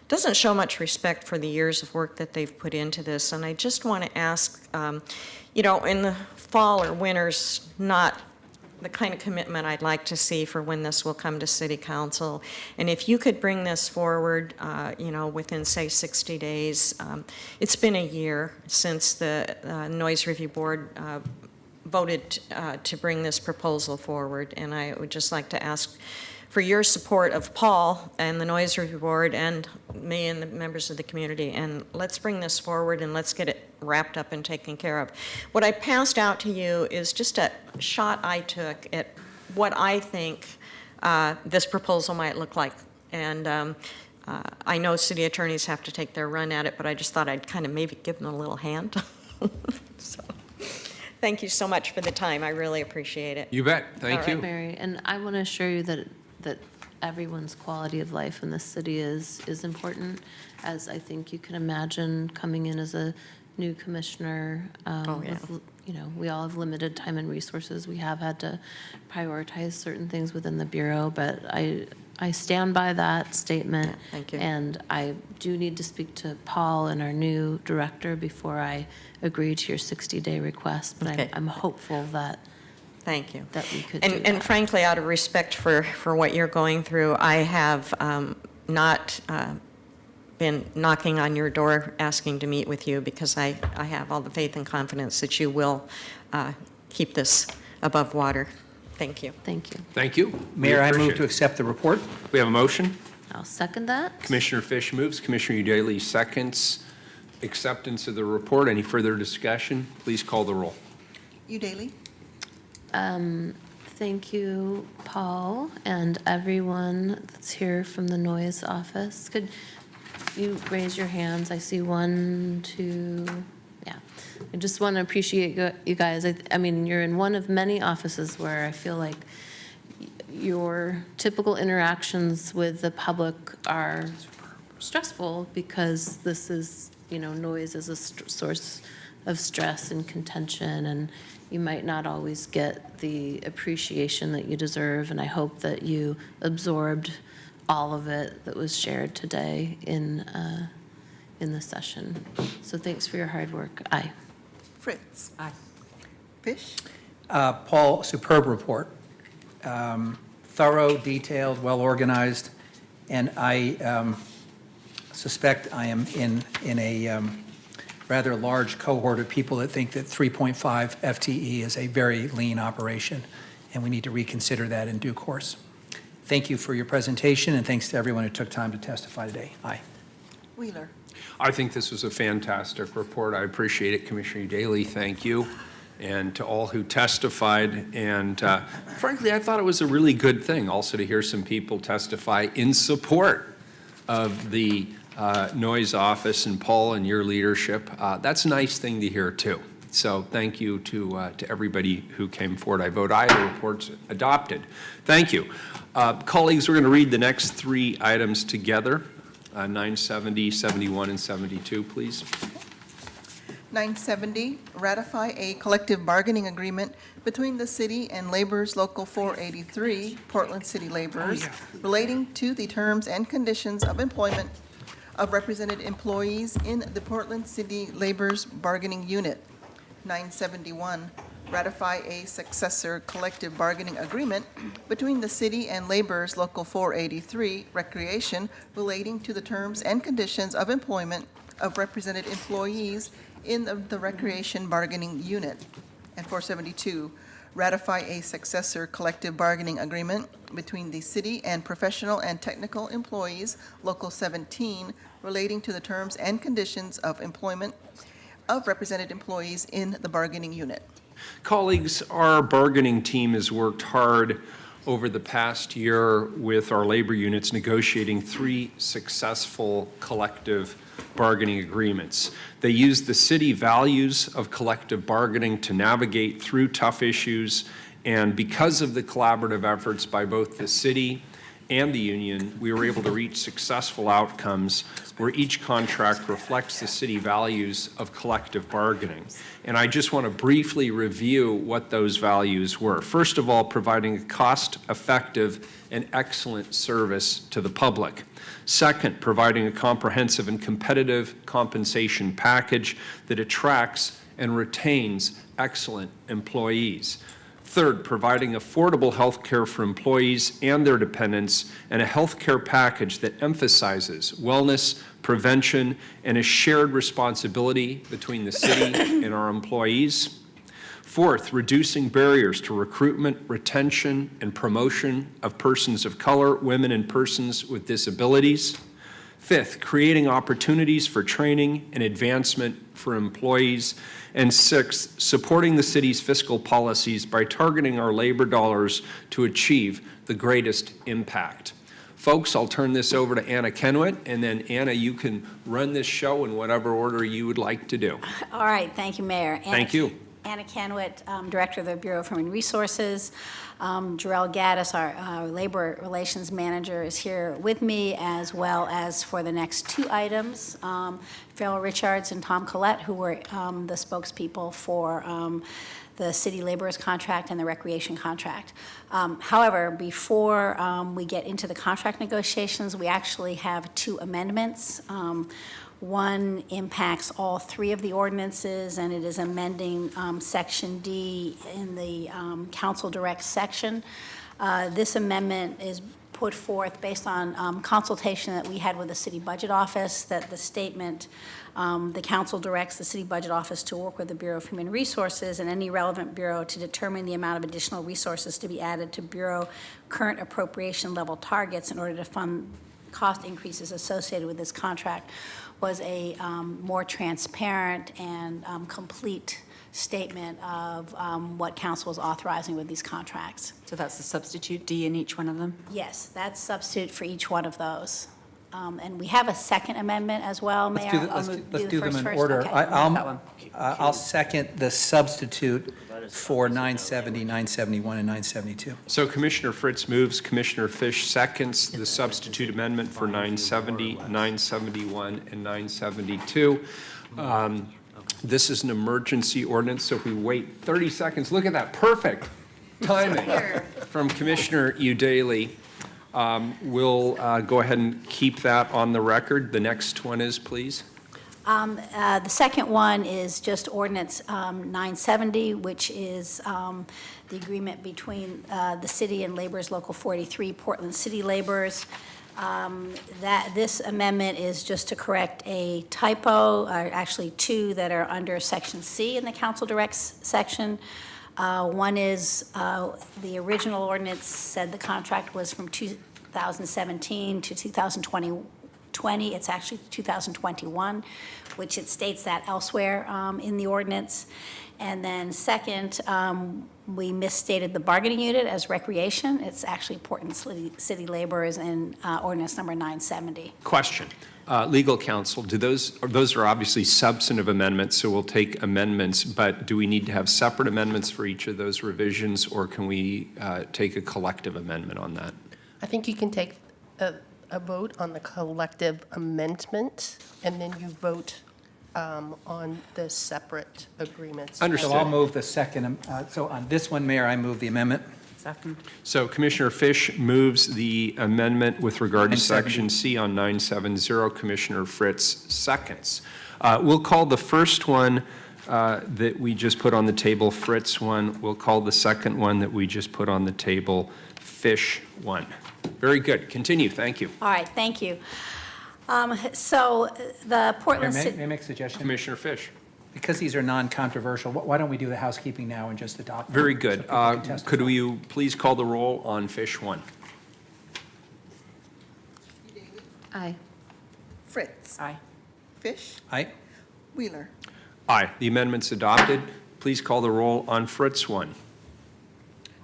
L: doesn't show much respect for the years of work that they've put into this. And I just want to ask, you know, in the fall or winter's not the kind of commitment I'd like to see for when this will come to City Council. And if you could bring this forward, you know, within, say, 60 days. It's been a year since the Noise Review Board voted to bring this proposal forward, and I would just like to ask for your support of Paul and the Noise Review Board and me and the members of the community, and let's bring this forward and let's get it wrapped up and taken care of. What I passed out to you is just a shot I took at what I think this proposal might look like. And I know city attorneys have to take their run at it, but I just thought I'd kind of maybe give them a little hand. So, thank you so much for the time. I really appreciate it.
A: You bet. Thank you.
C: Mary, and I want to assure you that everyone's quality of life in this city is important, as I think you can imagine coming in as a new commissioner. With, you know, we all have limited time and resources. We have had to prioritize certain things within the Bureau, but I stand by that statement.
L: Yeah, thank you.
C: And I do need to speak to Paul and our new director before I agree to your 60-day request, but
L: Okay.
C: I'm hopeful that
L: Thank you.
C: that we could do
L: And
C: that.
L: frankly, out of respect for what you're going through, I have not been knocking on your door asking to meet with you, because I have all the faith and confidence that you will keep this above water. Thank you.
C: Thank you.
A: Thank you. We
E: Mayor, I
A: appreciate
E: move to
A: it.
E: accept the report.
A: We have a motion.
C: I'll second that.
A: Commissioner Fish moves, Commissioner Udaley seconds. Acceptance of the report. Any further discussion? Please call the roll.
B: Udaley?
C: Thank you, Paul, and everyone that's here from the noise office. Could you raise your hands? I see 1, 2, yeah. I just want to appreciate you guys. I mean, you're in one of many offices where I feel like your typical interactions with the public are stressful, because this is, you know, noise is a source of stress and contention, and you might not always get the appreciation that you deserve, and I hope that you absorbed all of it that was shared today in the session. So thanks for your hard work. Aye.
B: Fritz?
L: Aye.
B: Fish?
E: Paul, superb report. Thorough, detailed, well-organized, and I suspect I am in a rather large cohort of people that think that 3.5 FTE is a very lean operation, and we need to reconsider that in due course. Thank you for your presentation, and thanks to everyone who took time to testify today. Aye.
B: Wheeler.
A: I think this was a fantastic report. I appreciate it, Commissioner Daly. Thank you. And to all who testified. And frankly, I thought it was a really good thing also to hear some people testify in support of the noise office and Paul and your leadership. That's a nice thing to hear too. So thank you to everybody who came forward. I vote aye. The report's adopted. Thank you. Colleagues, we're going to read the next three items together, 970, 71, and 72, please.
B: 970, ratify a collective bargaining agreement between the city and Laborers Local 483, Portland City Laborers, relating to the terms and conditions of employment of represented employees in the Portland City Laborers Bargaining Unit. 971, ratify a successor collective bargaining agreement between the city and Laborers Local 483, Recreation, relating to the terms and conditions of employment of represented employees in the Recreation Bargaining Unit. And 472, ratify a successor collective bargaining agreement between the city and professional and technical employees, Local 17, relating to the terms and conditions of employment of represented employees in the bargaining unit.
A: Colleagues, our bargaining team has worked hard over the past year with our labor units negotiating 3 successful collective bargaining agreements. They use the city values of collective bargaining to navigate through tough issues, and because of the collaborative efforts by both the city and the union, we were able to reach successful outcomes where each contract reflects the city values of collective bargaining. And I just want to briefly review what those values were. First of all, providing a cost-effective and excellent service to the public. Second, providing a comprehensive and competitive compensation package that attracts and retains excellent employees. Third, providing affordable health care for employees and their dependents, and a health care package that emphasizes wellness, prevention, and a shared responsibility between the city and our employees. Fourth, reducing barriers to recruitment, retention, and promotion of persons of color, women, and persons with disabilities. Fifth, creating opportunities for training and advancement for employees. And sixth, supporting the city's fiscal policies by targeting our labor dollars to achieve the greatest impact. Folks, I'll turn this over to Anna Kenwit, and then Anna, you can run this show in whatever order you would like to do.
M: All right, thank you, Mayor.
A: Thank you.
M: Anna Kenwit, Director of the Bureau of Human Resources. Jarrell Gaddis, our Labor Relations Manager, is here with me, as well as for the next 2 items, Farrell Richards and Tom Collette, who were the spokespeople for the city laborers contract and the recreation contract. However, before we get into the contract negotiations, we actually have 2 amendments. One impacts all 3 of the ordinances, and it is amending Section D in the Council Direct section. This amendment is put forth based on consultation that we had with the City Budget Office, that the statement, the Council directs the City Budget Office to work with the Bureau of Human Resources and any relevant bureau to determine the amount of additional resources to be added to Bureau current appropriation level targets in order to fund cost increases associated with this contract, was a more transparent and complete statement of what council is authorizing with these contracts.
N: So that's the substitute D in each one of them?
M: Yes, that's substitute for each one of those. And we have a second amendment as well, Mayor.
E: Let's do them in order.
M: Okay.
E: I'll second the substitute for 970, 971, and 972.
A: So Commissioner Fritz moves, Commissioner Fish seconds the substitute amendment for 970, 971, and 972. This is an emergency ordinance, so if we wait 30 seconds, look at that, perfect timing from Commissioner Udaly. We'll go ahead and keep that on the record. The next one is, please.
M: The second one is just ordinance 970, which is the agreement between the city and Laborers Local 43, Portland City Laborers. This amendment is just to correct a typo, or actually two that are under Section C in the Council Directs section. One is the original ordinance said the contract was from 2017 to 2020. It's actually 2021, which it states that elsewhere in the ordinance. And then second, we misstated the bargaining unit as recreation. It's actually Portland City Laborers in ordinance number 970.
A: Question. Legal counsel, those are obviously substantive amendments, so we'll take amendments, but do we need to have separate amendments for each of those revisions, or can we take a collective amendment on that?
O: I think you can take a vote on the collective amendment, and then you vote on the separate agreements.
A: Understood.
E: So I'll move the second, so on this one, Mayor, I move the amendment.
N: Second.
A: So Commissioner Fish moves the amendment with regard to
E: 970.
A: Section C on 970. Commissioner Fritz seconds. We'll call the first one that we just put on the table Fritz 1. We'll call the second one that we just put on the table Fish 1. Very good. Continue. Thank you.
M: All right, thank you. So the Portland
E: Mayor,
M: City.
E: may I make a suggestion?
A: Commissioner Fish.
E: Because these are non-controversial, why don't we do the housekeeping now and just adopt them?
A: Very
E: so
A: good.
E: people can testify?
A: Could you please call the roll on Fish 1?
C: Aye.
B: Fritz.
N: Aye.
B: Fish.
E: Aye.
B: Wheeler.
A: Aye. The amendment's adopted. Please call the roll on Fritz 1.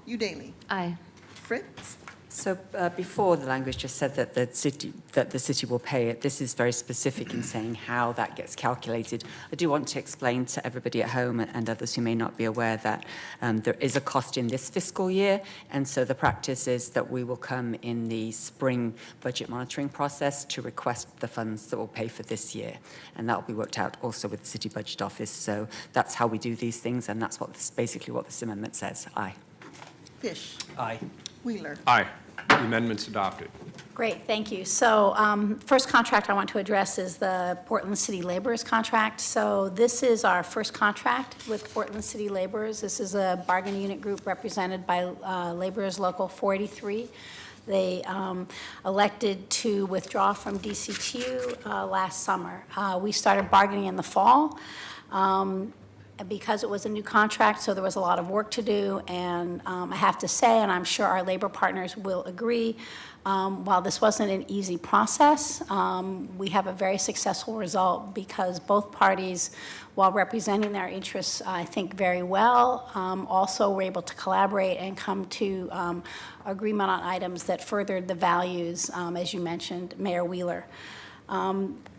B: Udaly.
C: Aye.
B: Fritz.
N: So before, the language just said that the city will pay it. This is very specific in saying how that gets calculated. I do want to explain to everybody at home and others who may not be aware that there is a cost in this fiscal year, and so the practice is that we will come in the spring budget monitoring process to request the funds that will pay for this year, and that will be worked out also with the City Budget Office. So that's how we do these things, and that's basically what this amendment says. Aye.
B: Fish.
E: Aye.
B: Wheeler.
A: Aye. The amendment's adopted.
M: Great, thank you. So first contract I want to address is the Portland City Laborers contract. So this is our first contract with Portland City Laborers. This is a bargaining unit group represented by Laborers Local 483. They elected to withdraw from DCTU last summer. We started bargaining in the fall. Because it was a new contract, so there was a lot of work to do, and I have to say, and I'm sure our labor partners will agree, while this wasn't an easy process, we have a very successful result because both parties, while representing their interests, I think, very well, also were able to collaborate and come to agreement on items that furthered the values, as you mentioned, Mayor Wheeler.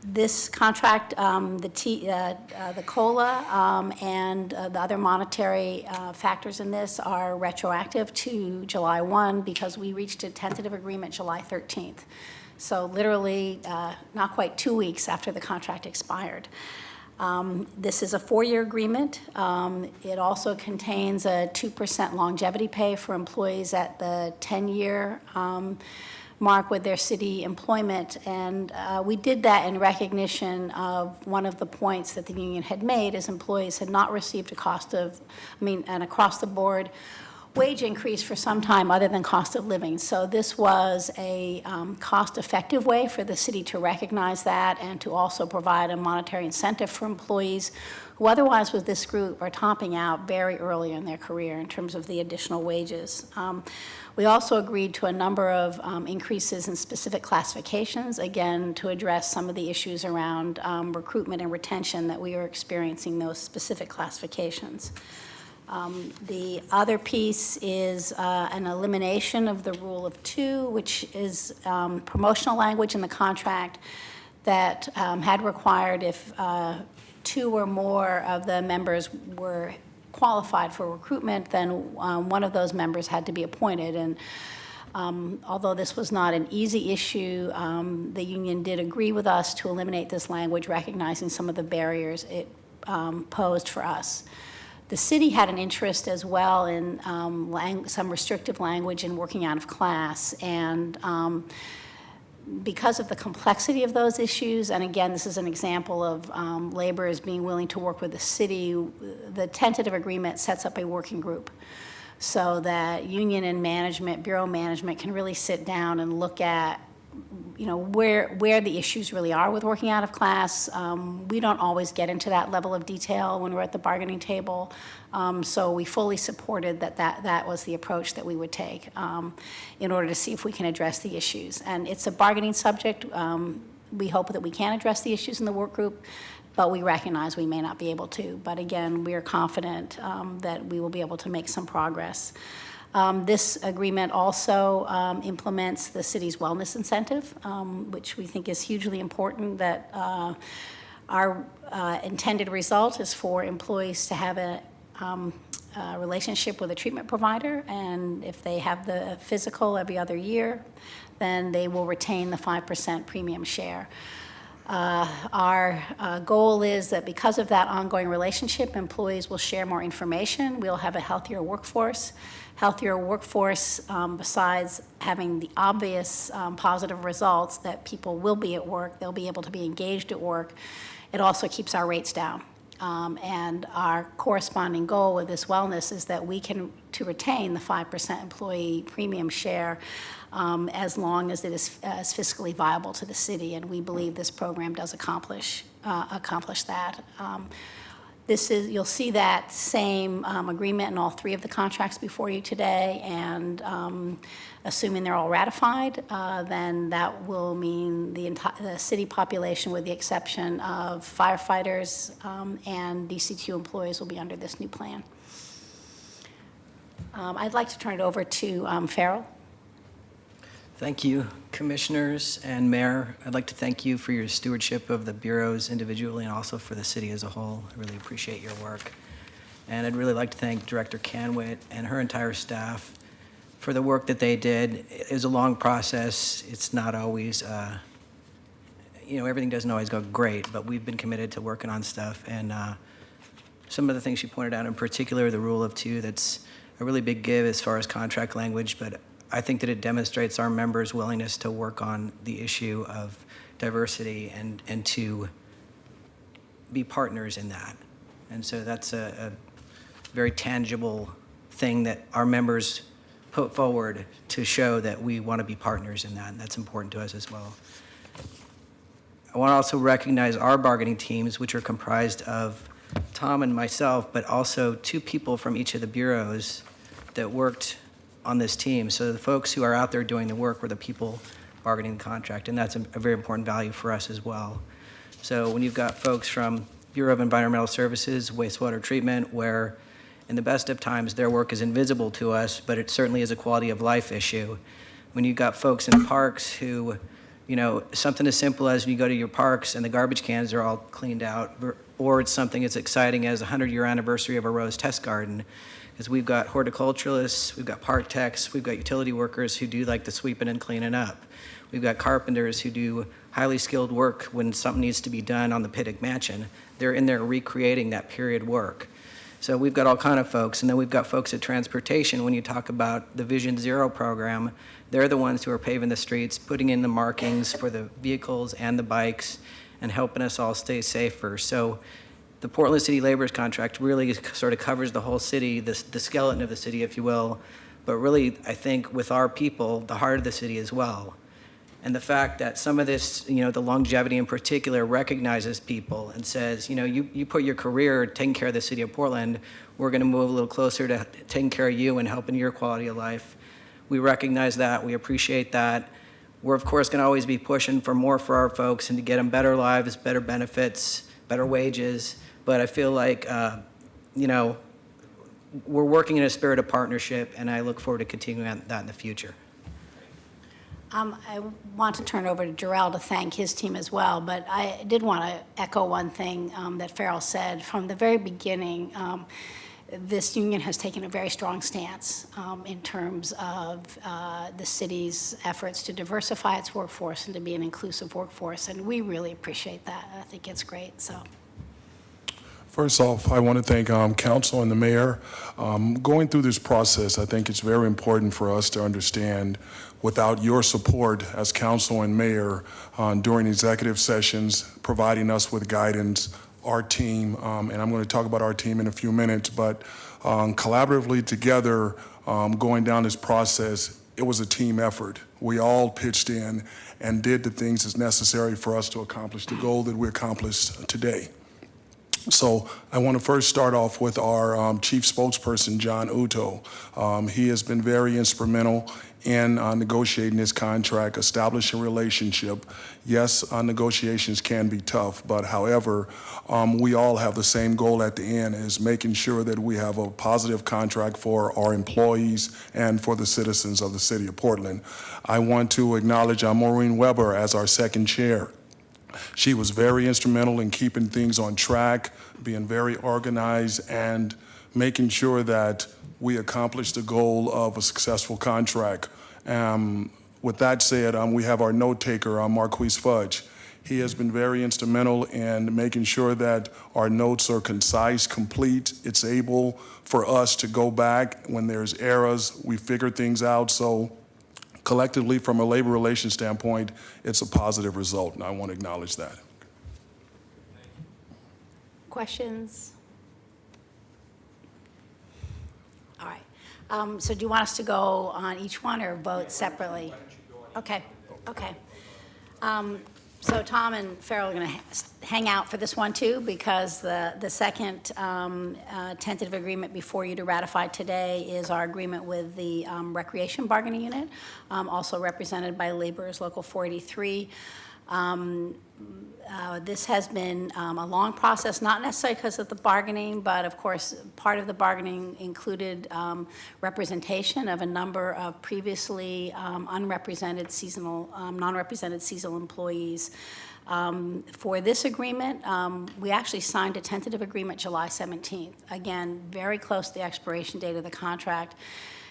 M: This contract, the COLA and the other monetary factors in this are retroactive to July 1 because we reached a tentative agreement July 13th. So literally not quite 2 weeks after the contract expired. This is a 4-year agreement. It also contains a 2% longevity pay for employees at the 10-year mark with their city employment, and we did that in recognition of one of the points that the union had made, is employees had not received an across-the-board wage increase for some time other than cost of living. So this was a cost-effective way for the city to recognize that and to also provide a monetary incentive for employees who otherwise with this group are topping out very early in their career in terms of the additional wages. We also agreed to a number of increases in specific classifications, again, to address some of the issues around recruitment and retention that we are experiencing those specific classifications. The other piece is an elimination of the rule of 2, which is promotional language in the contract that had required if 2 or more of the members were qualified for recruitment, then one of those members had to be appointed. And although this was not an easy issue, the union did agree with us to eliminate this language, recognizing some of the barriers it posed for us. The city had an interest as well in some restrictive language in working out of class, and because of the complexity of those issues, and again, this is an example of labor is being willing to work with the city, the tentative agreement sets up a working group so that union and management, bureau management can really sit down and look at where the issues really are with working out of class. We don't always get into that level of detail when we're at the bargaining table. So we fully supported that was the approach that we would take in order to see if we can address the issues. And it's a bargaining subject. We hope that we can address the issues in the work group, but we recognize we may not be able to. But again, we are confident that we will be able to make some progress. This agreement also implements the city's wellness incentive, which we think is hugely important, that our intended result is for employees to have a relationship with a treatment provider, and if they have the physical every other year, then they will retain the 5% premium share. Our goal is that because of that ongoing relationship, employees will share more information. We'll have a healthier workforce. Healthier workforce, besides having the obvious positive results that people will be at work, they'll be able to be engaged at work, it also keeps our rates down. And our corresponding goal with this wellness is that we can to retain the 5% employee premium share as long as it is fiscally viable to the city, and we believe this program does accomplish that. You'll see that same agreement in all three of the contracts before you today, and assuming they're all ratified, then that will mean the city population, with the exception of firefighters and DC2 employees, will be under this new plan. I'd like to turn it over to Farrell.
P: Thank you, Commissioners and Mayor. I'd like to thank you for your stewardship of the bureaus individually and also for the city as a whole. I really appreciate your work. And I'd really like to thank Director Canwit and her entire staff for the work that they did. It was a long process. It's not always, everything doesn't always go great, but we've been committed to working on stuff. And some of the things she pointed out, in particular, the rule of two, that's a really big give as far as contract language, but I think that it demonstrates our members' willingness to work on the issue of diversity and to be partners in that. And so that's a very tangible thing that our members put forward to show that we want to be partners in that, and that's important to us as well. I want to also recognize our bargaining teams, which are comprised of Tom and myself, but also two people from each of the bureaus that worked on this team. So the folks who are out there doing the work were the people bargaining the contract, and that's a very important value for us as well. So when you've got folks from Bureau of Environmental Services, wastewater treatment, where in the best of times their work is invisible to us, but it certainly is a quality of life issue. When you've got folks in parks who, something as simple as you go to your parks and the garbage cans are all cleaned out, or it's something as exciting as the 100-year anniversary of a rose test garden, because we've got horticulturalists, we've got park techs, we've got utility workers who do like the sweeping and cleaning up. We've got carpenters who do highly skilled work when something needs to be done on the Pittock Mansion. They're in there recreating that period work. So we've got all kind of folks, and then we've got folks at transportation. When you talk about the Vision Zero program, they're the ones who are paving the streets, putting in the markings for the vehicles and the bikes, and helping us all stay safer. So the Portland City Laborers Contract really sort of covers the whole city, the skeleton of the city, if you will, but really, I think, with our people, the heart of the city as well. And the fact that some of this, the longevity in particular, recognizes people and says, you put your career taking care of the city of Portland, we're going to move a little closer to taking care of you and helping your quality of life. We recognize that. We appreciate that. We're, of course, going to always be pushing for more for our folks and to get them better lives, better benefits, better wages. But I feel like, we're working in a spirit of partnership, and I look forward to continuing that in the future.
M: I want to turn over to Jarrell to thank his team as well, but I did want to echo one thing that Farrell said. From the very beginning, this union has taken a very strong stance in terms of the city's efforts to diversify its workforce and to be an inclusive workforce, and we really appreciate that. I think it's great. So,
Q: First off, I want to thank council and the mayor. Going through this process, I think it's very important for us to understand, without your support as council and mayor during executive sessions, providing us with guidance, our team, and I'm going to talk about our team in a few minutes, but collaboratively together, going down this process, it was a team effort. We all pitched in and did the things that's necessary for us to accomplish the goal that we accomplished today. So I want to first start off with our chief spokesperson, John Uto. He has been very instrumental in negotiating this contract, establishing a relationship. Yes, negotiations can be tough, but however, we all have the same goal at the end, is making sure that we have a positive contract for our employees and for the citizens of the city of Portland. I want to acknowledge Maureen Weber as our second chair. She was very instrumental in keeping things on track, being very organized, and making sure that we accomplished the goal of a successful contract. With that said, we have our note taker, Marquise Fudge. He has been very instrumental in making sure that our notes are concise, complete. It's able for us to go back when there's errors. We figure things out. So collectively, from a labor relations standpoint, it's a positive result, and I want to acknowledge that.
M: Questions? All right. So do you want us to go on each one or vote separately? Okay, okay. So Tom and Farrell are going to hang out for this one too, because the second tentative agreement before you to ratify today is our agreement with the Recreation Bargaining Unit, also represented by Laborers Local 483. This has been a long process, not necessarily because of the bargaining, but of course, part of the bargaining included representation of a number of previously unrepresented seasonal, non-represented seasonal employees. For this agreement, we actually signed a tentative agreement July 17th. Again, very close to the expiration date of the contract.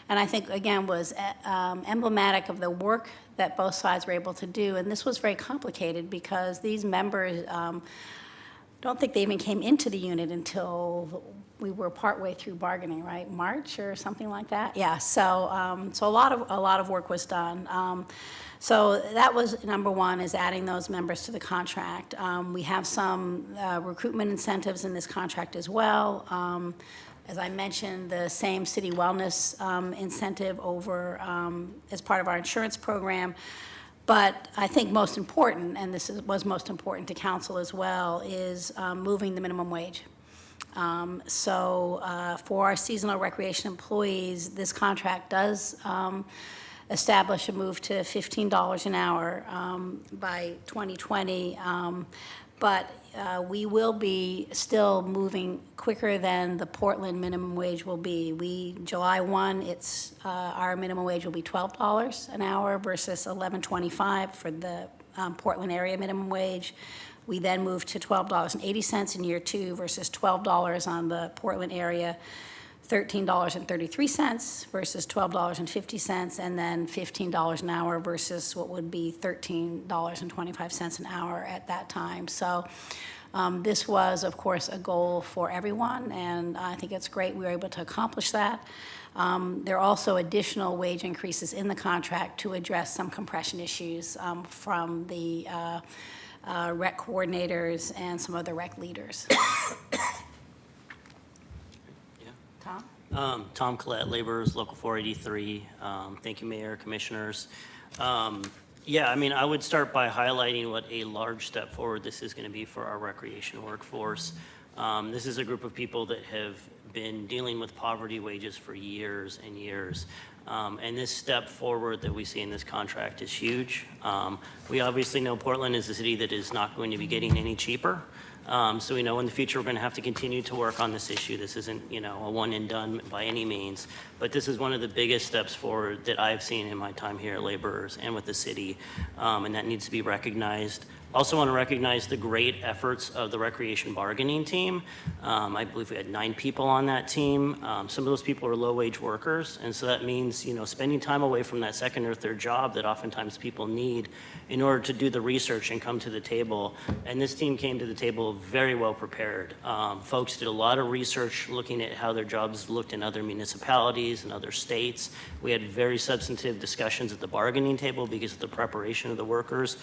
M: And I think, again, was emblematic of the work that both sides were able to do. And this was very complicated because these members don't think they even came into the unit until we were partway through bargaining, right? March or something like that? Yeah, so, so a lot of work was done. So that was number one, is adding those members to the contract. We have some recruitment incentives in this contract as well. As I mentioned, the same city wellness incentive over as part of our insurance program. But I think most important, and this was most important to council as well, is moving the minimum wage. So for our seasonal recreation employees, this contract does establish a move to $15 an hour by 2020. But we will be still moving quicker than the Portland minimum wage will be. July 1, our minimum wage will be $12 an hour versus $11.25 for the Portland area minimum wage. We then move to $12.80 in year 2 versus $12 on the Portland area, $13.33 versus $12.50, and then $15 an hour versus what would be $13.25 an hour at that time. So this was, of course, a goal for everyone, and I think it's great we were able to accomplish that. There are also additional wage increases in the contract to address some compression issues from the rec coordinators and some other rec leaders.
R: Tom Collette, Laborers Local 483. Thank you, Mayor, Commissioners. Yeah, I mean, I would start by highlighting what a large step forward this is going to be for our recreation workforce. This is a group of people that have been dealing with poverty wages for years and years. And this step forward that we see in this contract is huge. We obviously know Portland is a city that is not going to be getting any cheaper. So we know in the future we're going to have to continue to work on this issue. This isn't, a one and done by any means, but this is one of the biggest steps forward that I've seen in my time here at Laborers and with the city, and that needs to be recognized. Also want to recognize the great efforts of the recreation bargaining team. I believe we had 9 people on that team. Some of those people are low-wage workers, and so that means, spending time away from that second or third job that oftentimes people need in order to do the research and come to the table. And this team came to the table very well prepared. Folks did a lot of research looking at how their jobs looked in other municipalities and other states. We had very substantive discussions at the bargaining table because of the preparation of the workers.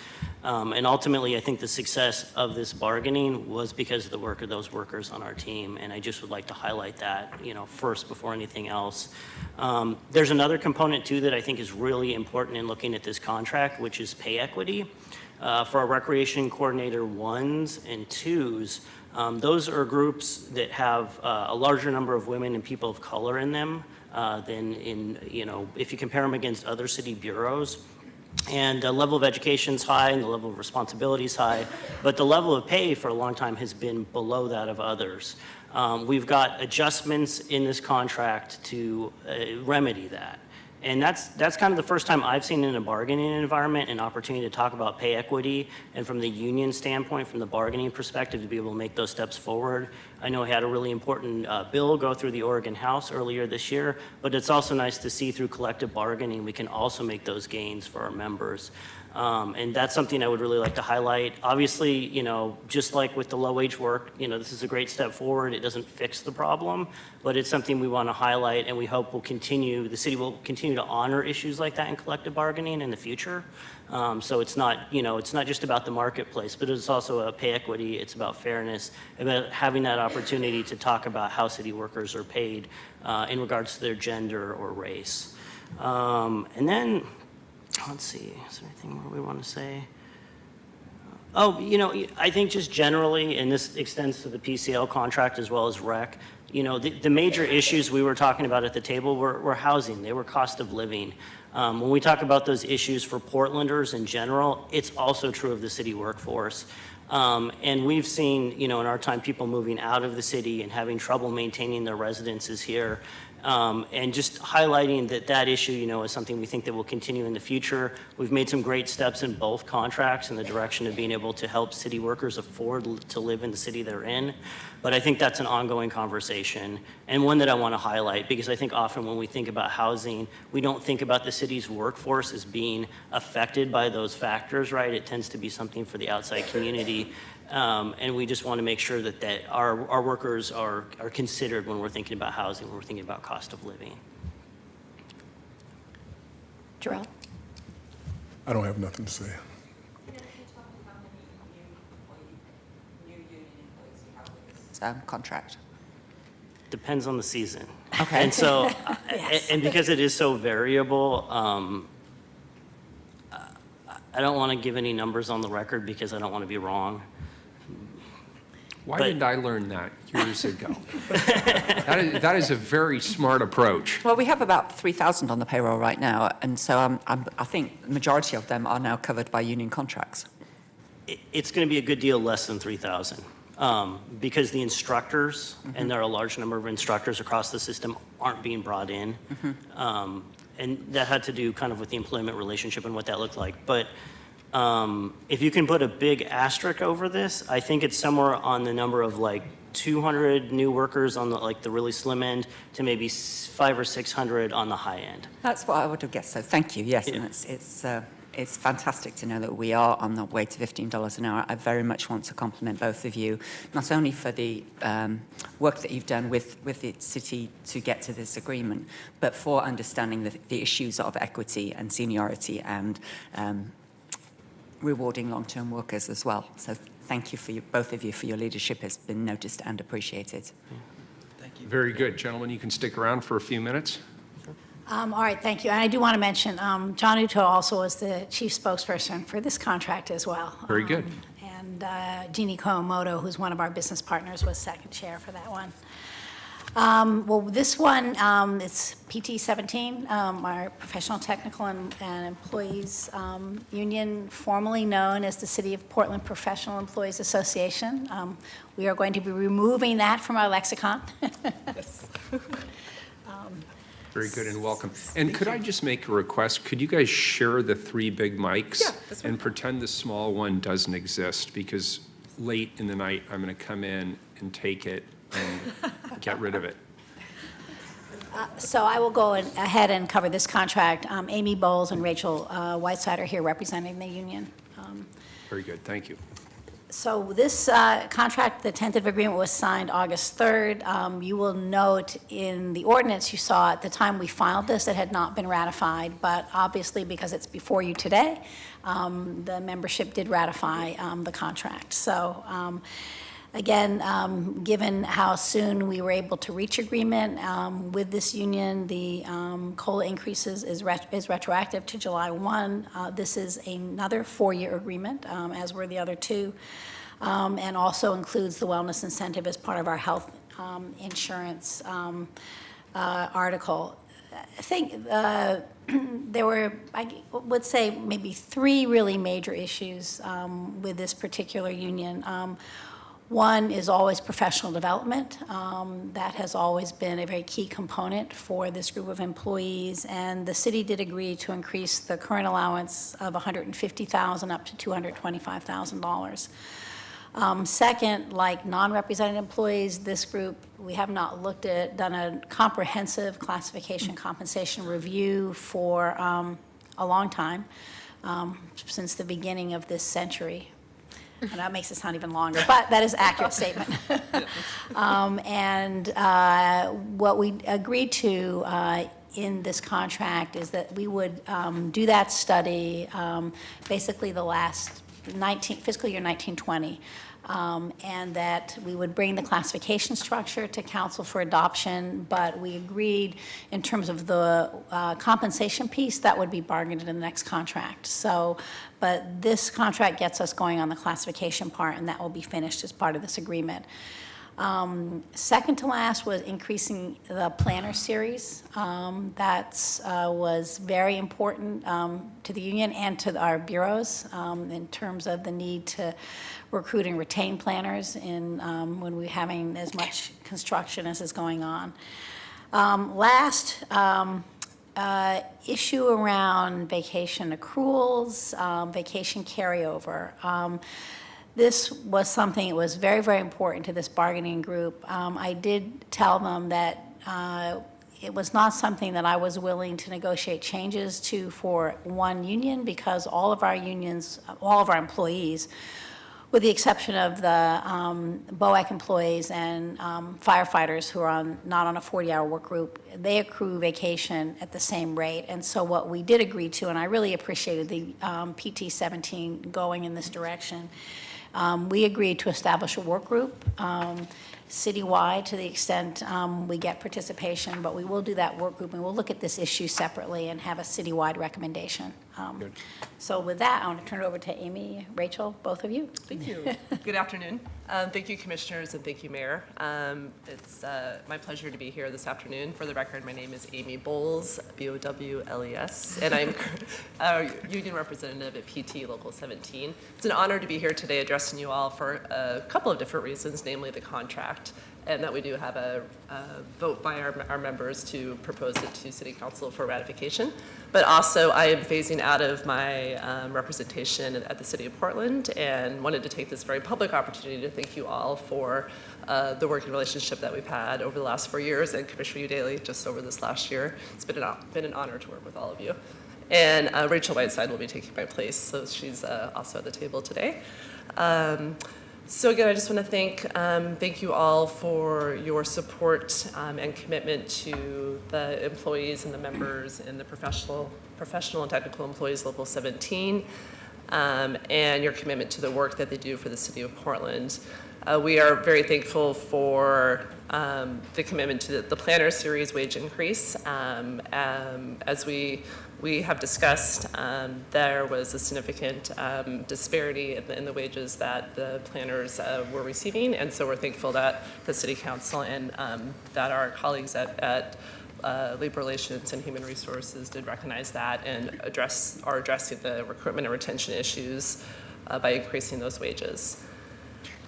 R: And ultimately, I think the success of this bargaining was because of the work of those workers on our team, and I just would like to highlight that, first before anything else. There's another component too that I think is really important in looking at this contract, which is pay equity. For our recreation coordinator 1s and 2s, those are groups that have a larger number of women and people of color in them than in, if you compare them against other city bureaus. And the level of education is high and the level of responsibility is high, but the level of pay for a long time has been below that of others. We've got adjustments in this contract to remedy that. And that's kind of the first time I've seen in a bargaining environment an opportunity to talk about pay equity, and from the union standpoint, from the bargaining perspective, to be able to make those steps forward. I know we had a really important bill go through the Oregon House earlier this year, but it's also nice to see through collective bargaining we can also make those gains for our members. And that's something I would really like to highlight. Obviously, just like with the low-wage work, this is a great step forward. It doesn't fix the problem, but it's something we want to highlight, and we hope the city will continue to honor issues like that in collective bargaining in the future. So it's not just about the marketplace, but it's also a pay equity. It's about fairness, about having that opportunity to talk about how city workers are paid in regards to their gender or race. And then, let's see, is there anything more we want to say? Oh, I think just generally, and this extends to the PCL contract as well as rec, the major issues we were talking about at the table were housing. They were cost of living. When we talk about those issues for Portlanders in general, it's also true of the city workforce. And we've seen, in our time, people moving out of the city and having trouble maintaining their residences here. And just highlighting that issue, is something we think that will continue in the future. We've made some great steps in both contracts in the direction of being able to help city workers afford to live in the city they're in. But I think that's an ongoing conversation, and one that I want to highlight, because I think often when we think about housing, we don't think about the city's workforce as being affected by those factors, right? It tends to be something for the outside community. And we just want to make sure that our workers are considered when we're thinking about housing, when we're thinking about cost of living.
M: Jarrell?
Q: I don't have nothing to say.
N: Contract.
R: Depends on the season.
N: Okay.
R: And so,
M: Yes.
R: and because it is so variable, I don't want to give any numbers on the record because I don't want to be wrong.
A: Why
R: But-
A: didn't I learn that years ago? That is a very smart approach.
N: Well, we have about 3,000 on the payroll right now, and so I think the majority of them are now covered by union contracts.
R: It's going to be a good deal less than 3,000. Because the instructors, and there are a large number of instructors across the system, aren't being brought in. And that had to do kind of with the employment relationship and what that looked like. But if you can put a big asterisk over this, I think it's somewhere on the number of 200 new workers on the really slim end to maybe 500 or 600 on the high end.
N: That's what I would have guessed, so thank you, yes.
R: Yeah.
N: And it's fantastic to know that we are on the way to $15 an hour. I very much want to compliment both of you, not only for the work that you've done with the city to get to this agreement, but for understanding the issues of equity and seniority and rewarding long-term workers as well. So thank you both of you for your leadership. Has been noticed and appreciated.
E: Thank you.
A: Very good. Gentlemen, you can stick around for a few minutes.
M: All right, thank you. And I do want to mention, John Uto also was the chief spokesperson for this contract as well.
A: Very good.
M: And Jeannie Komodo, who's one of our business partners, was second chair for that one. Well, this one, it's PT 17, our Professional Technical and Employees Union, formerly known as the City of Portland Professional Employees Association. We are going to be removing that from our lexicon.
A: Very good and welcome. And could I just make a request? Could you guys share the 3 big mics?
S: Yeah, that's
A: and pretend the small one doesn't exist, because late in the night, I'm going to come in and take it and get rid of it.
M: So I will go ahead and cover this contract. Amy Bowles and Rachel Whiteside are here representing the union.
A: Very good, thank you.
M: So this contract, the tentative agreement was signed August 3rd. You will note in the ordinance you saw at the time we filed this, it had not been ratified, but obviously because it's before you today, the membership did ratify the contract. So again, given how soon we were able to reach agreement with this union, the COLA increases is retroactive to July 1. This is another 4-year agreement, as were the other 2, and also includes the wellness incentive as part of our health insurance article. I think there were, I would say, maybe 3 really major issues with this particular union. One is always professional development. That has always been a very key component for this group of employees, and the city did agree to increase the current allowance of $150,000 up to $225,000. Second, like non-represented employees, this group, we have not done a comprehensive classification compensation review for a long time, since the beginning of this century. And that makes it sound even longer, but that is an accurate statement. What we agreed to in this contract is that we would do that study basically the last fiscal year 1920, and that we would bring the classification structure to council for adoption, but we agreed in terms of the compensation piece that would be bargained in the next contract. So, but this contract gets us going on the classification part, and that will be finished as part of this agreement. Second to last was increasing the planner series. That was very important to the union and to our bureaus in terms of the need to recruit and retain planners when we're having as much construction as is going on. Last, issue around vacation accruals, vacation carryover. This was something that was very, very important to this bargaining group. I did tell them that it was not something that I was willing to negotiate changes to for one union, because all of our unions, all of our employees, with the exception of the BOAC employees and firefighters who are not on a 40-hour work group, they accrue vacation at the same rate. And so what we did agree to, and I really appreciated the PT 17 going in this direction, we agreed to establish a work group citywide to the extent we get participation, but we will do that work group and we'll look at this issue separately and have a citywide recommendation. So with that, I want to turn it over to Amy, Rachel, both of you.
S: Thank you. Good afternoon. Thank you, commissioners, and thank you, Mayor. It's my pleasure to be here this afternoon. For the record, my name is Amy Bowles, B-O-W-L-E-S, and I'm a union representative at PT Local 17. It's an honor to be here today addressing you all for a couple of different reasons, namely the contract, and that we do have a vote by our members to propose it to City Council for ratification. But also, I am phasing out of my representation at the City of Portland and wanted to take this very public opportunity to thank you all for the working relationship that we've had over the last 4 years, and Commissioner Udaley just over this last year. It's been an honor to work with all of you. And Rachel Whiteside will be taking my place, so she's also at the table today. So again, I just want to thank you all for your support and commitment to the employees and the members and the professional and technical employees, Local 17, and your commitment to the work that they do for the City of Portland. We are very thankful for the commitment to the Planner Series wage increase. As we have discussed, there was a significant disparity in the wages that the planners were receiving, and so we're thankful that the City Council and that our colleagues at Labor Relations and Human Resources did recognize that and are addressing the recruitment and retention issues by increasing those wages.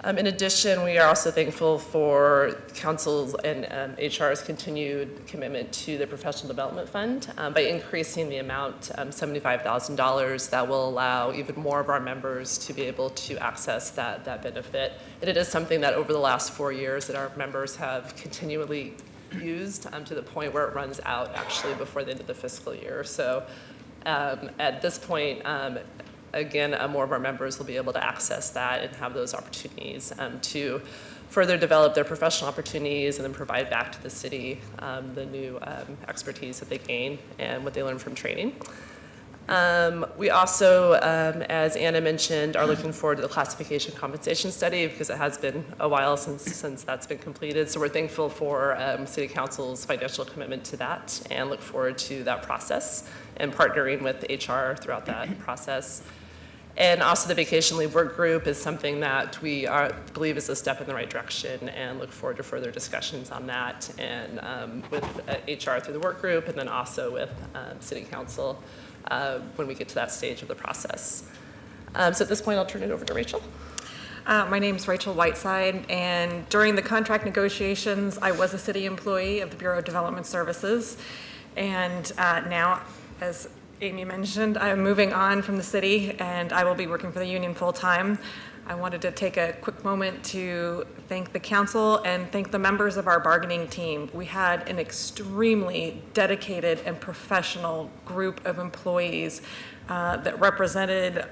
S: In addition, we are also thankful for Council's and HR's continued commitment to the Professional Development Fund by increasing the amount, $75,000, that will allow even more of our members to be able to access that benefit. And it is something that over the last 4 years that our members have continually used to the point where it runs out actually before the end of the fiscal year. So at this point, again, more of our members will be able to access that and have those opportunities to further develop their professional opportunities and then provide back to the city the new expertise that they gain and what they learn from training. We also, as Anna mentioned, are looking forward to the classification compensation study because it has been a while since that's been completed. So we're thankful for City Council's financial commitment to that and look forward to that process and partnering with HR throughout that process. And also the vacation leave work group is something that we believe is a step in the right direction and look forward to further discussions on that and with HR through the work group and then also with City Council when we get to that stage of the process. So at this point, I'll turn it over to Rachel.
T: My name's Rachel Whiteside, and during the contract negotiations, I was a city employee of the Bureau of Development Services. And now, as Amy mentioned, I'm moving on from the city and I will be working for the union full-time. I wanted to take a quick moment to thank the council and thank the members of our bargaining team. We had an extremely dedicated and professional group of employees that represented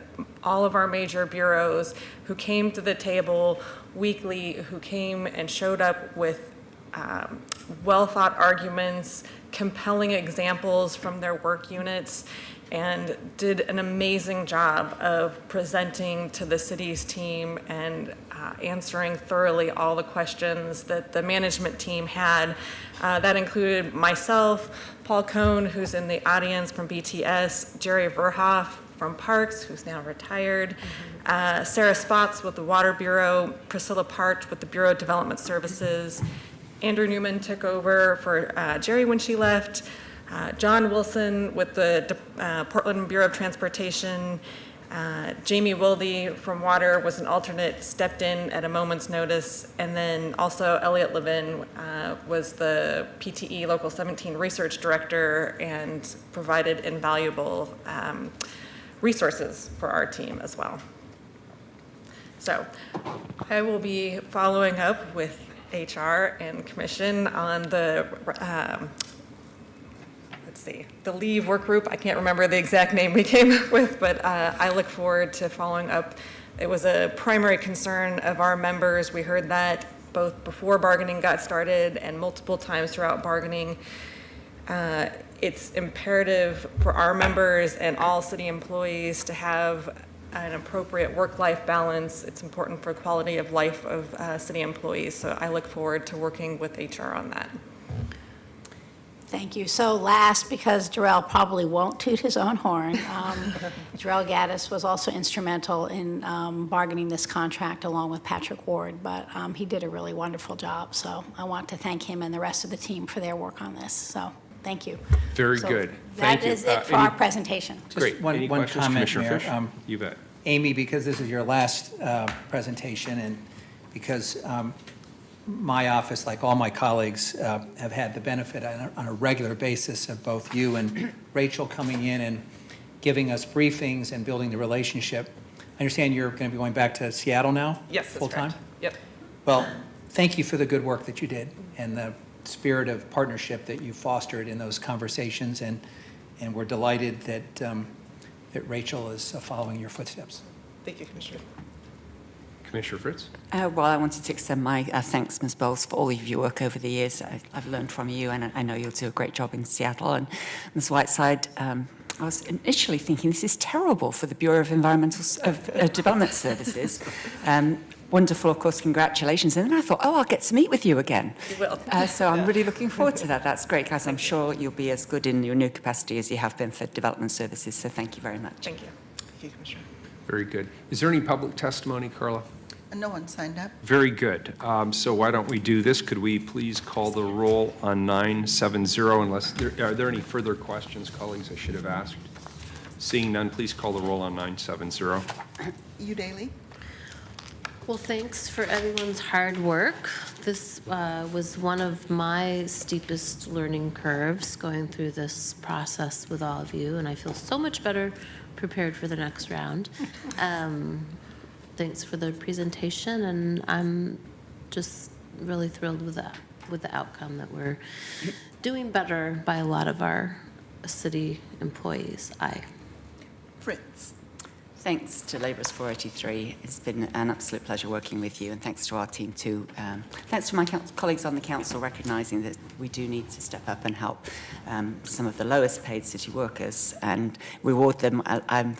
T: all of our major bureaus who came to the table weekly, who came and showed up with well-thought arguments, compelling examples from their work units, and did an amazing job of presenting to the city's team and answering thoroughly all the questions that the management team had. That included myself, Paul Cohn, who's in the audience from BTS, Jerry Verhoff from Parks, who's now retired, Sarah Spots with the Water Bureau, Priscilla Part with the Bureau of Development Services, Andrew Newman took over for Jerry when she left, John Wilson with the Portland Bureau of Transportation, Jamie Wilde from Water was an alternate, stepped in at a moment's notice, and then also Elliot Levin was the PTE Local 17 Research Director and provided invaluable resources for our team as well. So I will be following up with HR and Commission on the, the leave work group. I can't remember the exact name we came up with, but I look forward to following up. It was a primary concern of our members. We heard that both before bargaining got started and multiple times throughout bargaining. It's imperative for our members and all city employees to have an appropriate work-life balance. It's important for quality of life of city employees. So I look forward to working with HR on that.
M: Thank you. So last, because Jarrell probably won't toot his own horn, Jarrell Gaddis was also instrumental in bargaining this contract along with Patrick Ward, but he did a really wonderful job. So I want to thank him and the rest of the team for their work on this. So thank you.
A: Very
M: So
A: good. Thank
M: That
A: you.
M: is it for our presentation.
A: Great.
E: One
A: Any
E: comment,
A: questions, Commissioner
E: Mayor.
A: Fish? You bet.
E: Amy, because this is your last presentation and because my office, like all my colleagues, have had the benefit on a regular basis of both you and Rachel coming in and giving us briefings and building the relationship. I understand you're going to be going back to Seattle now?
S: Yes, that's
E: full-time?
S: correct. Yep.
E: Well, thank you for the good work that you did and the spirit of partnership that you fostered in those conversations, and we're delighted that, that Rachel is following your footsteps.
S: Thank you, Commissioner.
A: Commissioner Fritz?
N: Well, I wanted to extend my thanks, Ms. Bowles, for all of your work over the years. I've learned from you, and I know you'll do a great job in Seattle. And Ms. Whiteside, I was initially thinking this is terrible for the Bureau of Development Services. Wonderful, of course, congratulations. And then I thought, oh, I'll get to meet with you again.
S: You will.
N: So I'm really looking forward to that. That's great, guys. I'm sure you'll be as good in your new capacity as you have been for development services. So thank you very much.
S: Thank you. Thank you, Commissioner.
A: Very good. Is there any public testimony, Carla?
B: No one signed up.
A: Very good. So why don't we do this? Could we please call the roll on 970 unless, are there any further questions, colleagues, I should have asked? Seeing none, please call the roll on 970.
B: Udaly,
C: Well, thanks for everyone's hard work. This was one of my steepest learning curves going through this process with all of you, and I feel so much better prepared for the next round. Thanks for the presentation, and I'm just really thrilled with the outcome that we're doing better by a lot of our city employees. Aye.
B: Fritz.
N: Thanks to Labourers 483. It's been an absolute pleasure working with you, and thanks to our team too. Thanks to my colleagues on the council recognising that we do need to step up and help some of the lowest paid city workers and reward them. I'm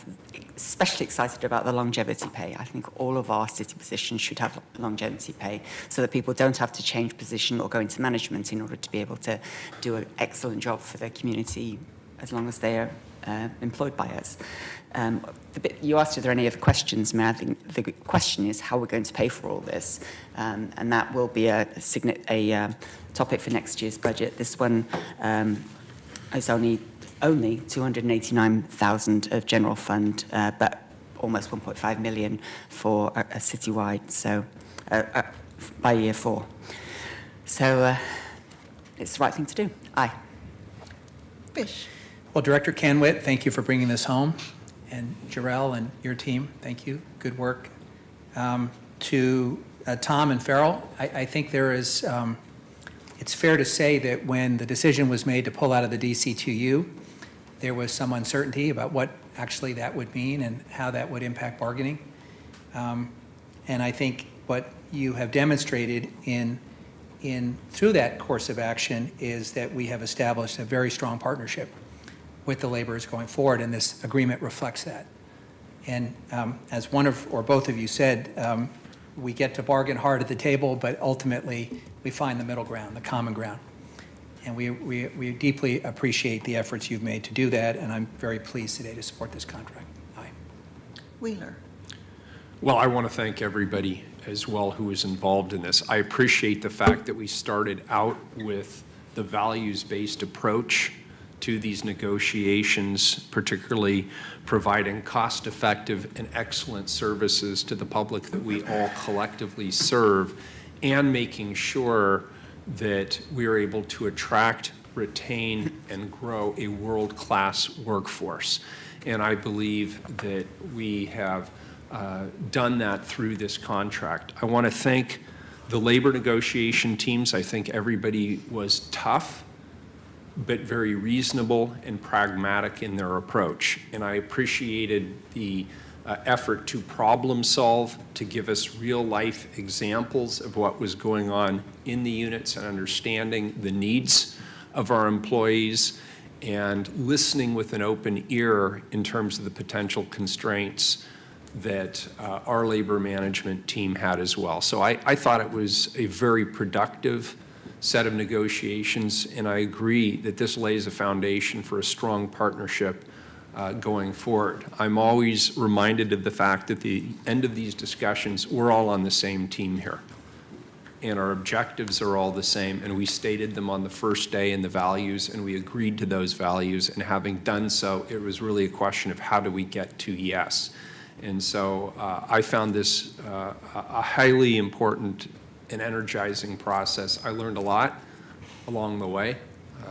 N: especially excited about the longevity pay. I think all of our city positions should have longevity pay so that people don't have to change position or go into management in order to be able to do an excellent job for their community as long as they're employed by us. You asked if there are any other questions, Mayor. I think the question is how we're going to pay for all this, and that will be a topic for next year's budget. This one is only 289,000 of general fund, but almost 1.5 million for a citywide. So by year 4, so it's the right thing to do. Aye.
B: Fish.
E: Well, Director Canwit, thank you for bringing this home. And Jarrell and your team, thank you. Good work. To Tom and Farrell, I think there is, it's fair to say that when the decision was made to pull out of the DC2U, there was some uncertainty about what actually that would mean and how that would impact bargaining. And I think what you have demonstrated through that course of action is that we have established a very strong partnership with the laborers going forward, and this agreement reflects that. And as one of, or both of you said, we get to bargain hard at the table, but ultimately we find the middle ground, the common ground. And we deeply appreciate the efforts you've made to do that, and I'm very pleased today to support this contract. Aye.
B: Wheeler.
A: Well, I want to thank everybody as well who was involved in this. I appreciate the fact that we started out with the values-based approach to these negotiations, particularly providing cost-effective and excellent services to the public that we all collectively serve, and making sure that we are able to attract, retain, and grow a world-class workforce. And I believe that we have done that through this contract. I want to thank the labor negotiation teams. I think everybody was tough, but very reasonable and pragmatic in their approach. And I appreciated the effort to problem solve, to give us real life examples of what was going on in the units and understanding the needs of our employees and listening with an open ear in terms of the potential constraints that our labor management team had as well. So I thought it was a very productive set of negotiations, and I agree that this lays a foundation for a strong partnership going forward. I'm always reminded of the fact that at the end of these discussions, we're all on the same team here, and our objectives are all the same, and we stated them on the first day in the values, and we agreed to those values, and having done so, it was really a question of how do we get to yes. And so I found this a highly important and energizing process. I learned a lot along the way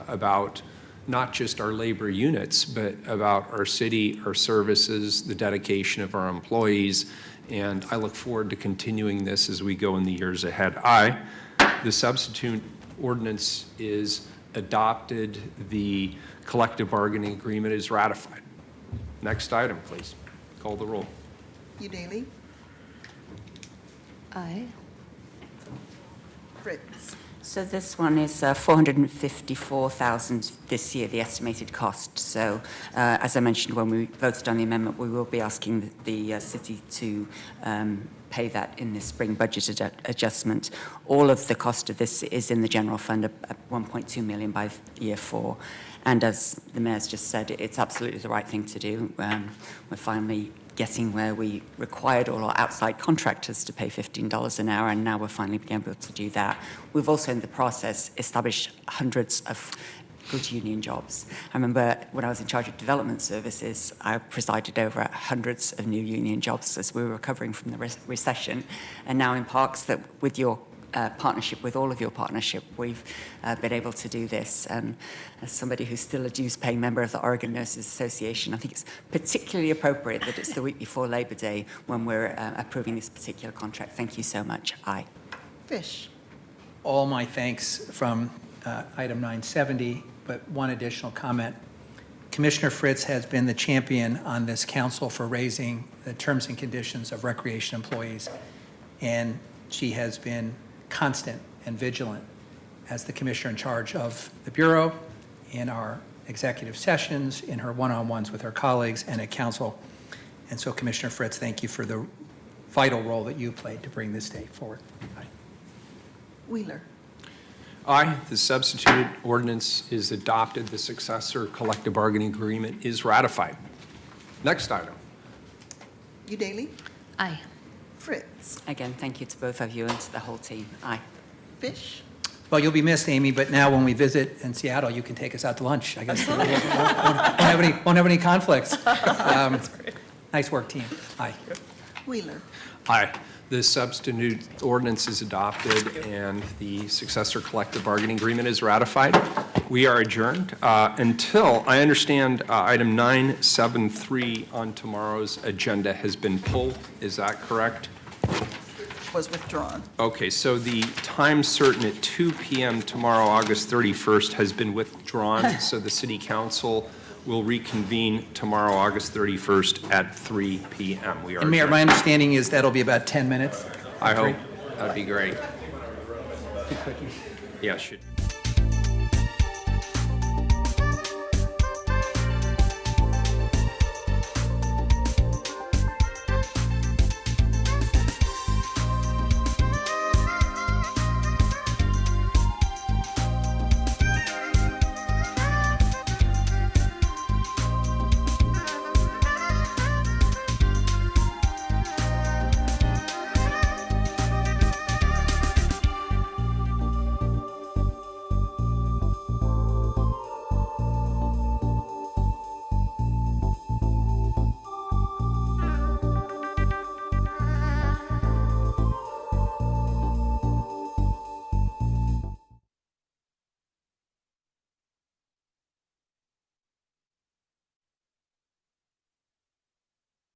A: about not just our labor units, but about our city, our services, the dedication of our employees, and I look forward to continuing this as we go in the years ahead. The substitute ordinance is adopted, the collective bargaining agreement is ratified. Next item, please. Call the roll.
B: Udaley.
C: Aye.
B: Fritz.
N: So this one is 454,000 this year, the estimated cost. So as I mentioned when we voted on the amendment, we will be asking the city to pay that in the spring budget adjustment. All of the cost of this is in the general fund at 1.2 million by year 4. And as the mayor's just said, it's absolutely the right thing to do. We're finally getting where we required all our outside contractors to pay $15 an hour, and now we're finally being able to do that. We've also in the process established hundreds of good union jobs. I remember when I was in charge of development services, I presided over hundreds of new union jobs as we were recovering from the recession. And now in parks, that with your partnership, with all of your partnership, we've been able to do this. And as somebody who's still a dues-paying member of the Oregon Nurses Association, I think it's particularly appropriate that it's the week before Labor Day when we're approving this particular contract. Thank you so much. Aye.
B: Fish.
E: All my thanks from item 970, but one additional comment. Commissioner Fritz has been the champion on this council for raising the terms and conditions of recreation employees, and she has been constant and vigilant as the commissioner in charge of the Bureau, in our executive sessions, in her one-on-ones with her colleagues, and at council. And so, Commissioner Fritz, thank you for the vital role that you played to bring this day forward. Aye.
B: Wheeler.
A: Aye. The substituted ordinance is adopted. The successor collective bargaining agreement is ratified. Next item.
B: Udaley.
C: Aye.
B: Fritz.
N: Again, thank you to both of you and to the whole team. Aye.
B: Fish.
E: Well, you'll be missed, Amy, but now when we visit in Seattle, you can take us out to lunch. I guess won't have any conflicts. Nice work, team. Aye.
B: Wheeler.
A: Aye. The substitute ordinance is adopted and the successor collective bargaining agreement is ratified. We are adjourned until, I understand, item 973 on tomorrow's agenda has been pulled. Is that correct?
B: Was withdrawn.
A: Okay, so the time certain at 2 p.m. tomorrow, August 31st, has been withdrawn. So the city council will reconvene tomorrow, August 31st at 3 p.m. We are
E: And Mayor,
A: adjourned.
E: my understanding is that'll be about 10 minutes.
A: I hope. That'd be great.
E: Two quickies.
A: Yeah, should.